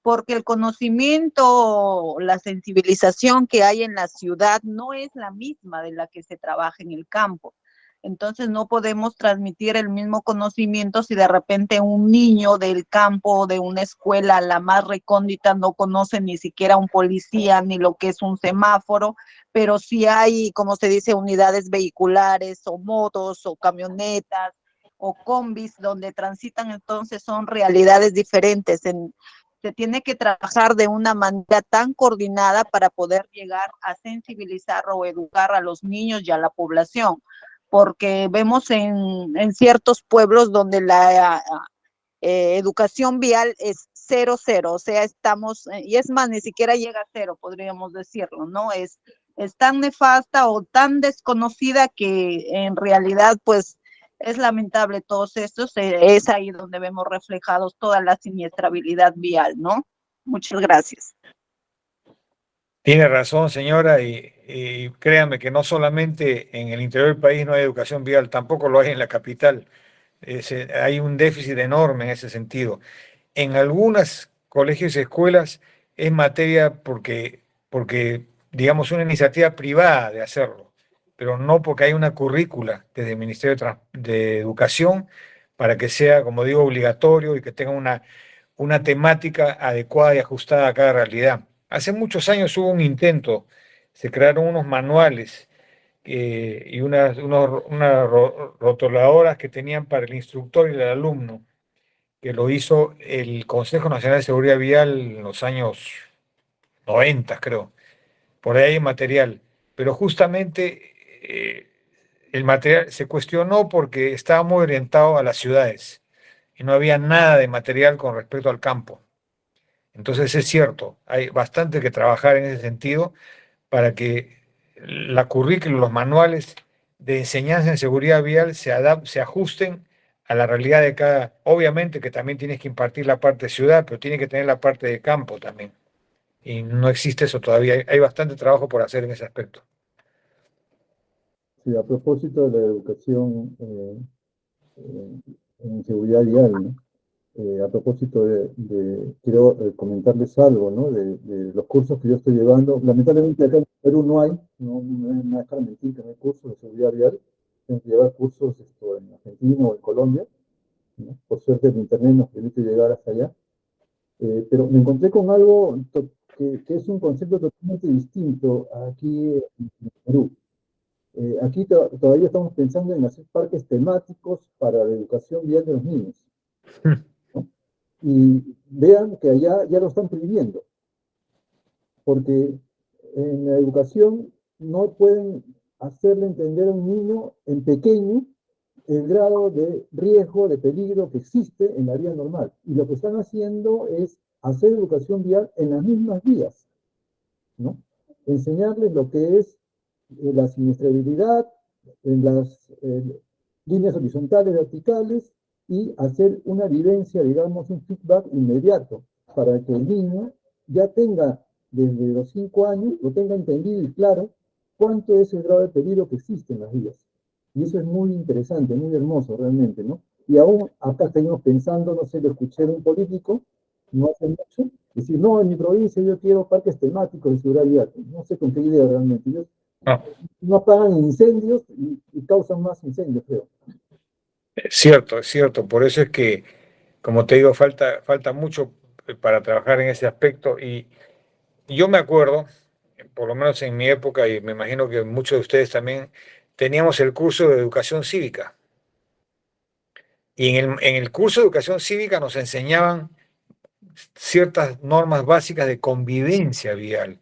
porque el conocimiento, la sensibilización que hay en la ciudad no es la misma de la que se trabaja en el campo. Entonces no podemos transmitir el mismo conocimiento si de repente un niño del campo, de una escuela, la más recóndita, no conoce ni siquiera un policía ni lo que es un semáforo, pero sí hay, como se dice, unidades vehiculares o motos o camionetas o combis donde transitan, entonces son realidades diferentes. Se tiene que trabajar de una manera tan coordinada para poder llegar a sensibilizar o educar a los niños y a la población, porque vemos en ciertos pueblos donde la educación vial es 0, 0, o sea, estamos, y es más, ni siquiera llega a 0, podríamos decirlo, ¿no? Es tan nefasta o tan desconocida que en realidad, pues, es lamentable todos estos, es ahí donde vemos reflejados toda la siniestrabilidad vial, ¿no? Muchas gracias. Tiene razón, señora, y créanme que no solamente en el interior del país no hay educación vial, tampoco lo hay en la capital. Hay un déficit enorme en ese sentido. En algunos colegios y escuelas es materia porque, digamos, una iniciativa privada de hacerlo, pero no porque hay una currícula desde el Ministerio de Educación para que sea, como digo, obligatorio y que tenga una temática adecuada y ajustada a cada realidad. Hace muchos años hubo un intento, se crearon unos manuales y unas rotuladoras que tenían para el instructor y el alumno, que lo hizo el Consejo Nacional de Seguridad Vial en los años 90, creo. Por ahí hay material. Pero justamente el material se cuestionó porque estaba muy orientado a las ciudades y no había nada de material con respecto al campo. Entonces es cierto, hay bastante que trabajar en ese sentido para que la currícula, los manuales de enseñanza en seguridad vial se ajusten a la realidad de cada. Obviamente que también tienes que impartir la parte de ciudad, pero tiene que tener la parte de campo también. Y no existe eso todavía. Hay bastante trabajo por hacer en ese aspecto. Sí, a propósito de la educación en seguridad vial, ¿no? A propósito quiero comentarles algo, ¿no? De los cursos que yo estoy llevando. Lamentablemente acá en Perú no hay, no es una dejar mentir que no hay cursos de seguridad vial. Tengo que llevar cursos en Argentina o en Colombia, ¿no? Por suerte el internet nos permite llegar hasta allá. Pero me encontré con algo que es un concepto totalmente distinto aquí en Perú. Aquí todavía estamos pensando en hacer parques temáticos para la educación vial de los niños, ¿no? Y vean que allá ya lo están prohibiendo, porque en la educación no pueden hacerle entender a un niño en pequeño el grado de riesgo, de peligro que existe en la vía normal. Y lo que están haciendo es hacer educación vial en las mismas vías, ¿no? Enseñarles lo que es la siniestrabilidad en las líneas horizontales, verticales, y hacer una vivencia, digamos, un feedback inmediato, para que el niño ya tenga, desde los 5 años, lo tenga entendido y claro cuánto es el grado de peligro que existe en las vías. Y eso es muy interesante, muy hermoso realmente, ¿no? Y aún acá seguimos pensando, no sé, lo escuché de un político, no hace mucho, decir, no, en mi provincia yo quiero parques temáticos de seguridad vial. No sé con qué idea realmente. Ellos No, no apagan incendios y causan más incendios, creo. es cierto. Por eso es que, como te digo, falta mucho para trabajar en ese aspecto. Y yo me acuerdo, por lo menos en mi época, y me imagino que muchos de ustedes también, teníamos el curso de educación cívica. Y en el curso de educación cívica nos enseñaban ciertas normas básicas de convivencia vial,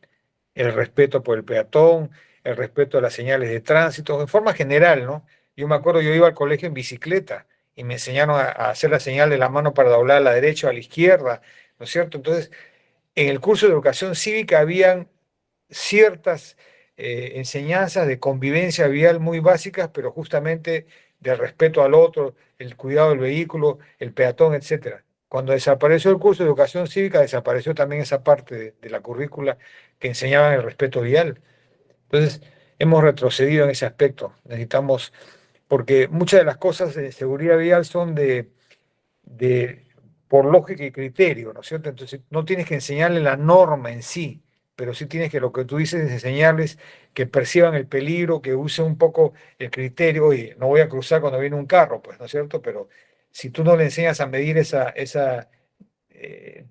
el respeto por el peatón, el respeto a las señales de tránsito, en forma general, ¿no? Yo me acuerdo, yo iba al colegio en bicicleta y me enseñaron a hacer la señal de la mano para doblar a la derecha o a la izquierda, ¿no es cierto? Entonces, en el curso de educación cívica habían ciertas enseñanzas de convivencia vial muy básicas, pero justamente del respeto al otro, el cuidado del vehículo, el peatón, etcétera. Cuando desapareció el curso de educación cívica, desapareció también esa parte de la currícula que enseñaba el respeto vial. Entonces, hemos retrocedido en ese aspecto. Necesitamos, porque muchas de las cosas de seguridad vial son de por lógica y criterio, ¿no es cierto? Entonces, no tienes que enseñarle la norma en sí, pero sí tienes que, lo que tú dices, es enseñarles que perciban el peligro, que usen un poco el criterio. Oye, no voy a cruzar cuando viene un carro, pues, ¿no es cierto? Pero si tú no le enseñas a medir esa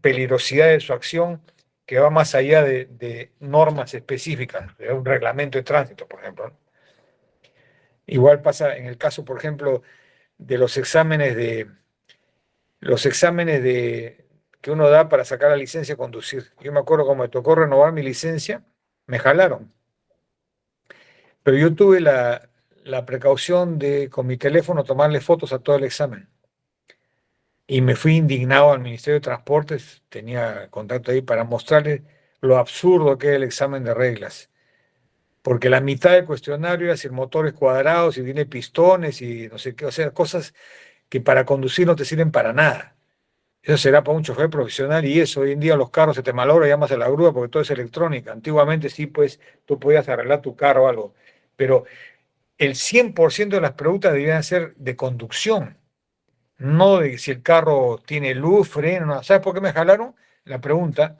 peligrosidad de su acción, que va más allá de normas específicas, de un reglamento de tránsito, por ejemplo, ¿no? Igual pasa en el caso, por ejemplo, de los exámenes que uno da para sacar la licencia de conducir. Yo me acuerdo cuando me tocó renovar mi licencia, me jalaron. Pero yo tuve la precaución de con mi teléfono tomarle fotos a todo el examen. Y me fui indignado al Ministerio de Transportes, tenía contacto ahí para mostrarles lo absurdo que es el examen de reglas. Porque la mitad del cuestionario era si el motor es cuadrado, si tiene pistones y no sé qué, o sea, cosas que para conducir no te sirven para nada. Eso será para un chofer profesional y eso, hoy en día los carros se te malogran, llamas a la grúa porque todo es electrónica. Antiguamente sí, pues tú podías arreglar tu carro o algo, pero el 100% de las preguntas debían ser de conducción, no de si el carro tiene luz, freno, no. ¿Sabes por qué me jalaron? La pregunta,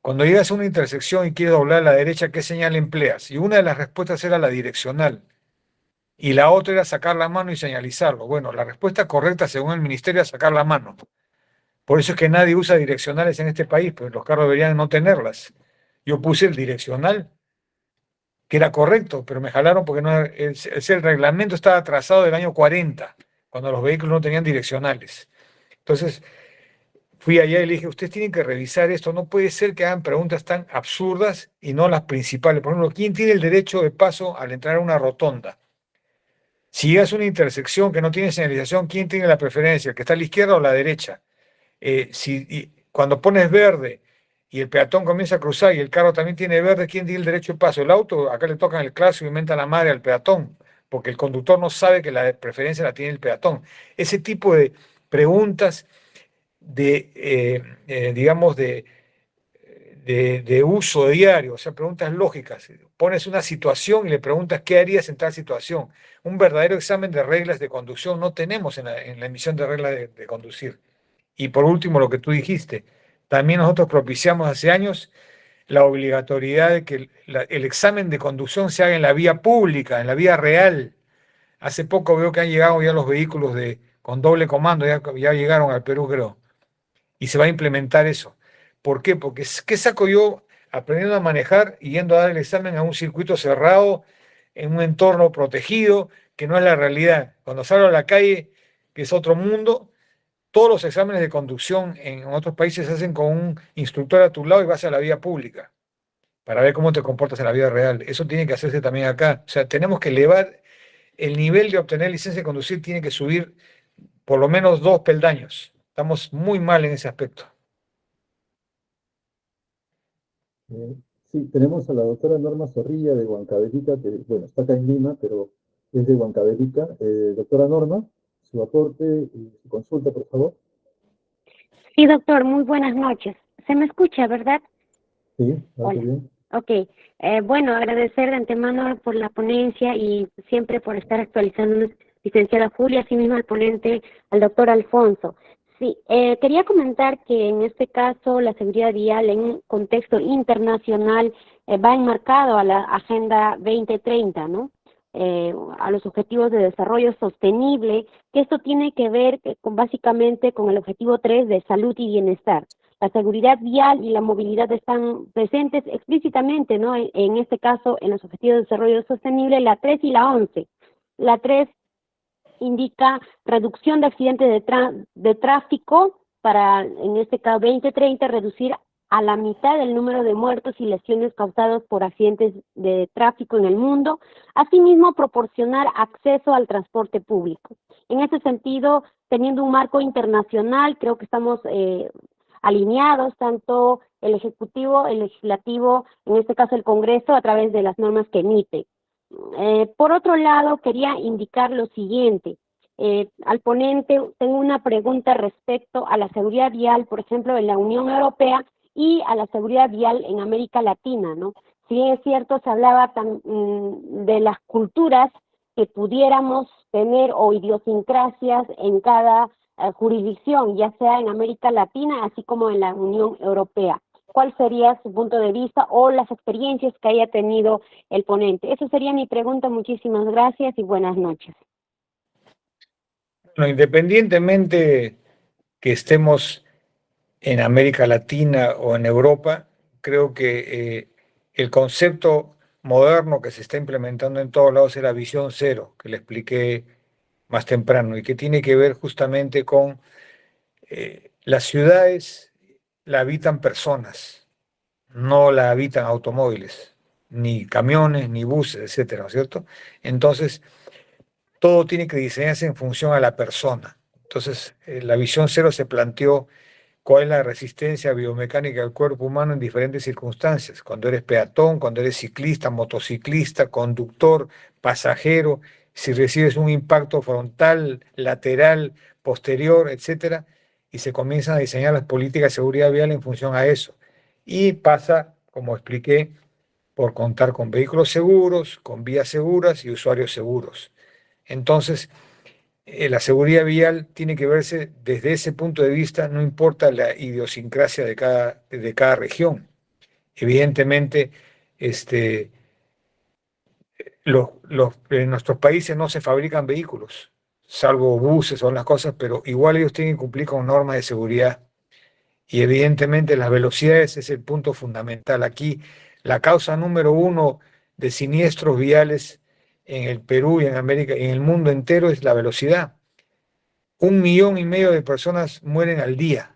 cuando llegas a una intersección y quieres doblar a la derecha, ¿qué señal empleas? Y una de las respuestas era la direccional y la otra era sacar la mano y señalizarlo. Bueno, la respuesta correcta según el ministerio es sacar la mano. Por eso es que nadie usa direccionales en este país, pues los carros deberían no tenerlas. Yo puse el direccional, que era correcto, pero me jalaron porque no, el reglamento estaba trazado del año 40, cuando los vehículos no tenían direccionales. Entonces, fui allá y le dije, ustedes tienen que revisar esto, no puede ser que hagan preguntas tan absurdas y no las principales. Por ejemplo, ¿quién tiene el derecho de paso al entrar a una rotonda? Si llegas a una intersección que no tiene señalización, ¿quién tiene la preferencia? ¿El que está a la izquierda o a la derecha? Cuando pones verde y el peatón comienza a cruzar y el carro también tiene verde, ¿quién tiene el derecho de paso? El auto, acá le tocan el clásico y inventa la madre al peatón, porque el conductor no sabe que la preferencia la tiene el peatón. Ese tipo de preguntas digamos, de uso diario, o sea, preguntas lógicas. Pones una situación y le preguntas qué harías en tal situación. Un verdadero examen de reglas de conducción no tenemos en la emisión de reglas de conducir. Y por último, lo que tú dijiste, también nosotros propiciamos hace años la obligatoriedad de que el examen de conducción se haga en la vía pública, en la vía real. Hace poco veo que han llegado ya los vehículos con doble comando, ya llegaron al Perú, creo. y se va a implementar eso. ¿Por qué? Porque ¿qué saco yo aprendiendo a manejar y yendo a dar el examen a un circuito cerrado, en un entorno protegido, que no es la realidad? Cuando salgo a la calle, que es otro mundo, todos los exámenes de conducción en otros países se hacen con un instructor a tu lado y vas a la vía pública para ver cómo te comportas en la vida real. Eso tiene que hacerse también acá. O sea, tenemos que elevar el nivel de obtener licencia de conducir, tiene que subir por lo menos 2 peldaños. Estamos muy mal en ese aspecto. Sí, tenemos a la doctora Norma Zorrilla de Huancavelica, que, bueno, está acá en Lima, pero es de Huancavelica. Doctora Norma, su aporte y su consulta, por favor. Sí, doctor, muy buenas noches. ¿Se me escucha, verdad? Sí, Hola. bien. Ok. Bueno, agradecer de antemano por la ponencia y siempre por estar actualizándonos, licenciada Julia, así mismo al ponente, al doctor Alfonso. Sí, quería comentar que en este caso la seguridad vial en un contexto internacional va enmarcado a la Agenda 2030, ¿no? A los objetivos de desarrollo sostenible, que esto tiene que ver básicamente con el objetivo 3 de salud y bienestar. La seguridad vial y la movilidad están presentes explícitamente, ¿no? En este caso, en los objetivos de desarrollo sostenible, la 3 y la 11. La 3 indica reducción de accidentes de tráfico para, en este caso, 2030, reducir a la mitad el número de muertos y lesiones causados por accidentes de tráfico en el mundo. Asimismo, proporcionar acceso al transporte público. En ese sentido, teniendo un marco internacional, creo que estamos alineados, tanto el Ejecutivo, el Legislativo, en este caso el Congreso, a través de las normas que emite. Por otro lado, quería indicar lo siguiente. Al ponente tengo una pregunta respecto a la seguridad vial, por ejemplo, en la Unión Europea y a la seguridad vial en América Latina, ¿no? Si bien es cierto, se hablaba de las culturas que pudiéramos tener o idiosincrasias en cada jurisdicción, ya sea en América Latina, así como en la Unión Europea. ¿Cuál sería su punto de vista o las experiencias que haya tenido el ponente? Esa sería mi pregunta. Muchísimas gracias y buenas noches. Bueno, independientemente que estemos en América Latina o en Europa, creo que el concepto moderno que se está implementando en todos lados es la visión cero, que le expliqué más temprano, y que tiene que ver justamente con las ciudades la habitan personas, no la habitan automóviles, ni camiones, ni buses, etcétera, ¿no es cierto? Entonces, todo tiene que diseñarse en función a la persona. Entonces, la visión cero se planteó cuál es la resistencia biomecánica del cuerpo humano en diferentes circunstancias. Cuando eres peatón, cuando eres ciclista, motociclista, conductor, pasajero, si recibes un impacto frontal, lateral, posterior, etcétera, y se comienzan a diseñar las políticas de seguridad vial en función a eso. Y pasa, como expliqué, por contar con vehículos seguros, con vías seguras y usuarios seguros. Entonces, la seguridad vial tiene que verse desde ese punto de vista, no importa la idiosincrasia de cada región. Evidentemente, este, en nuestros países no se fabrican vehículos, salvo buses o las cosas, pero igual ellos tienen que cumplir con normas de seguridad. Y evidentemente las velocidades es el punto fundamental. Aquí la causa número uno de siniestros viales en el Perú y en América y en el mundo entero es la velocidad. 1,5 millones de personas mueren al día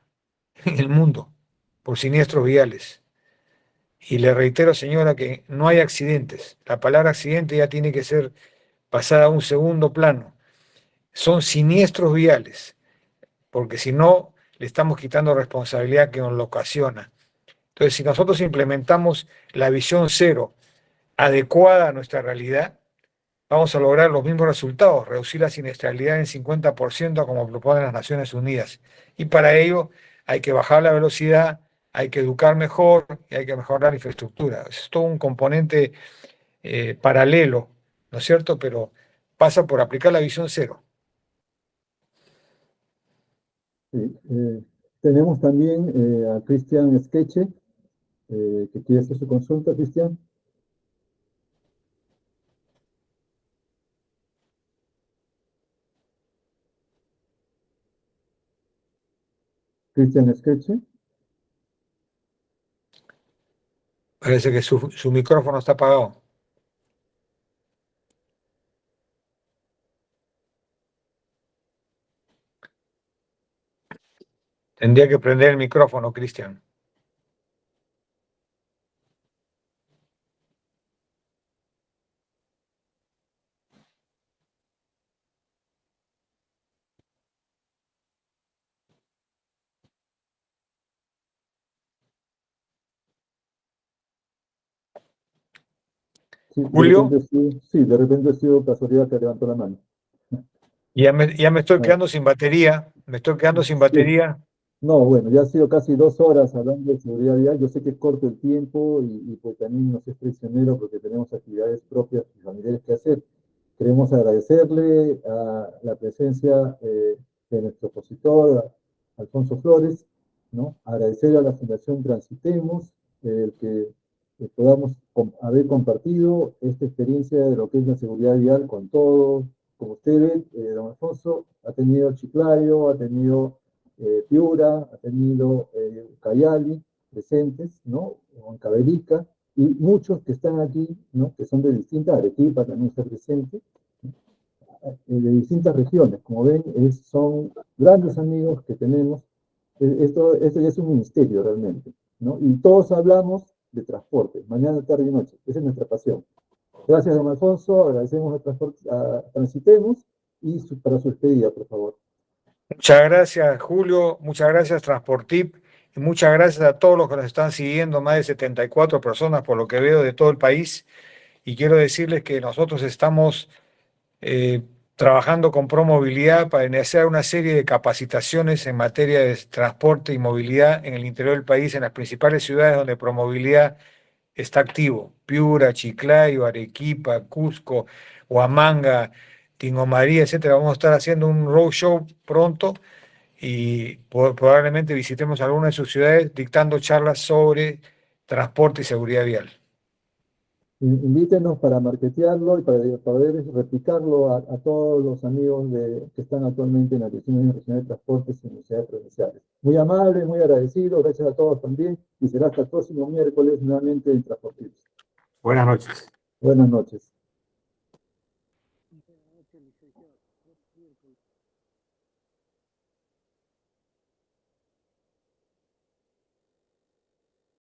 en el mundo por siniestros viales. Y le reitero, señora, que no hay accidentes. La palabra accidente ya tiene que ser pasada a un segundo plano. Son siniestros viales, porque si no, le estamos quitando responsabilidad que nos lo ocasiona. Entonces, si nosotros implementamos la visión cero adecuada a nuestra realidad, vamos a lograr los mismos resultados, reducir la siniestralidad en 50% como proponen las Naciones Unidas. Y para ello hay que bajar la velocidad, hay que educar mejor y hay que mejorar la infraestructura. Es todo un componente paralelo, ¿no es cierto? Pero pasa por aplicar la visión cero. Sí, tenemos también a Cristian Skeche, que quiere hacer su consulta. Cristian. Cristian Esqueche. Parece que su micrófono está apagado. Tendría que prender el micrófono, Cristian. Sí, Julio, de repente ha sido casualidad que levantó la mano. ya me estoy Ah, quedando sin batería. Me estoy quedando sin sí. batería. No, bueno, ya ha sido casi 2 horas hablando de seguridad vial. Yo sé que es corto el tiempo y pues también nos es traicionero porque tenemos actividades propias y familiares que hacer. Queremos agradecerle a la presencia de nuestro opositor, Alfonso Flores, ¿no? Agradecer a la Fundación Transitemos el que podamos haber compartido esta experiencia de lo que es la seguridad vial con todos. Como ustedes, don Alfonso, ha tenido Chiclayo, ha tenido Piura, ha tenido Cayali presentes, ¿no? Huancavelica, y muchos que están aquí, ¿no? Que son de distintas, Arequipa también está presente, de distintas regiones. Como ven, son grandes amigos que tenemos. Esto ya es un ministerio realmente, ¿no? Y todos hablamos de transporte, mañana, tarde y noche. Esa es nuestra pasión. Gracias, don Alfonso. Agradecemos a Transitemos y para su despedida, por favor. Muchas gracias, Julio. Muchas gracias, Transportip. Y muchas gracias a todos los que nos están siguiendo, más de 74 personas por lo que veo de todo el país. Y quiero decirles que nosotros estamos trabajando con ProMovilidad para iniciar una serie de capacitaciones en materia de transporte y movilidad en el interior del país, en las principales ciudades donde ProMovilidad está activo: Piura, Chiclayo, Arequipa, Cusco, Huamanga, Tingo María, etcétera. Vamos a estar haciendo un roadshow pronto y probablemente visitemos alguna de sus ciudades dictando charlas sobre transporte y seguridad vial. Invítenos para marketearlo y para poder replicarlo a todos los amigos que están actualmente en la Dirección Regional de Transportes y Universidades Provinciales. Muy amable, muy agradecido, gracias a todos también, y será hasta el próximo miércoles nuevamente en Transportes. Buenas noches. Buenas noches.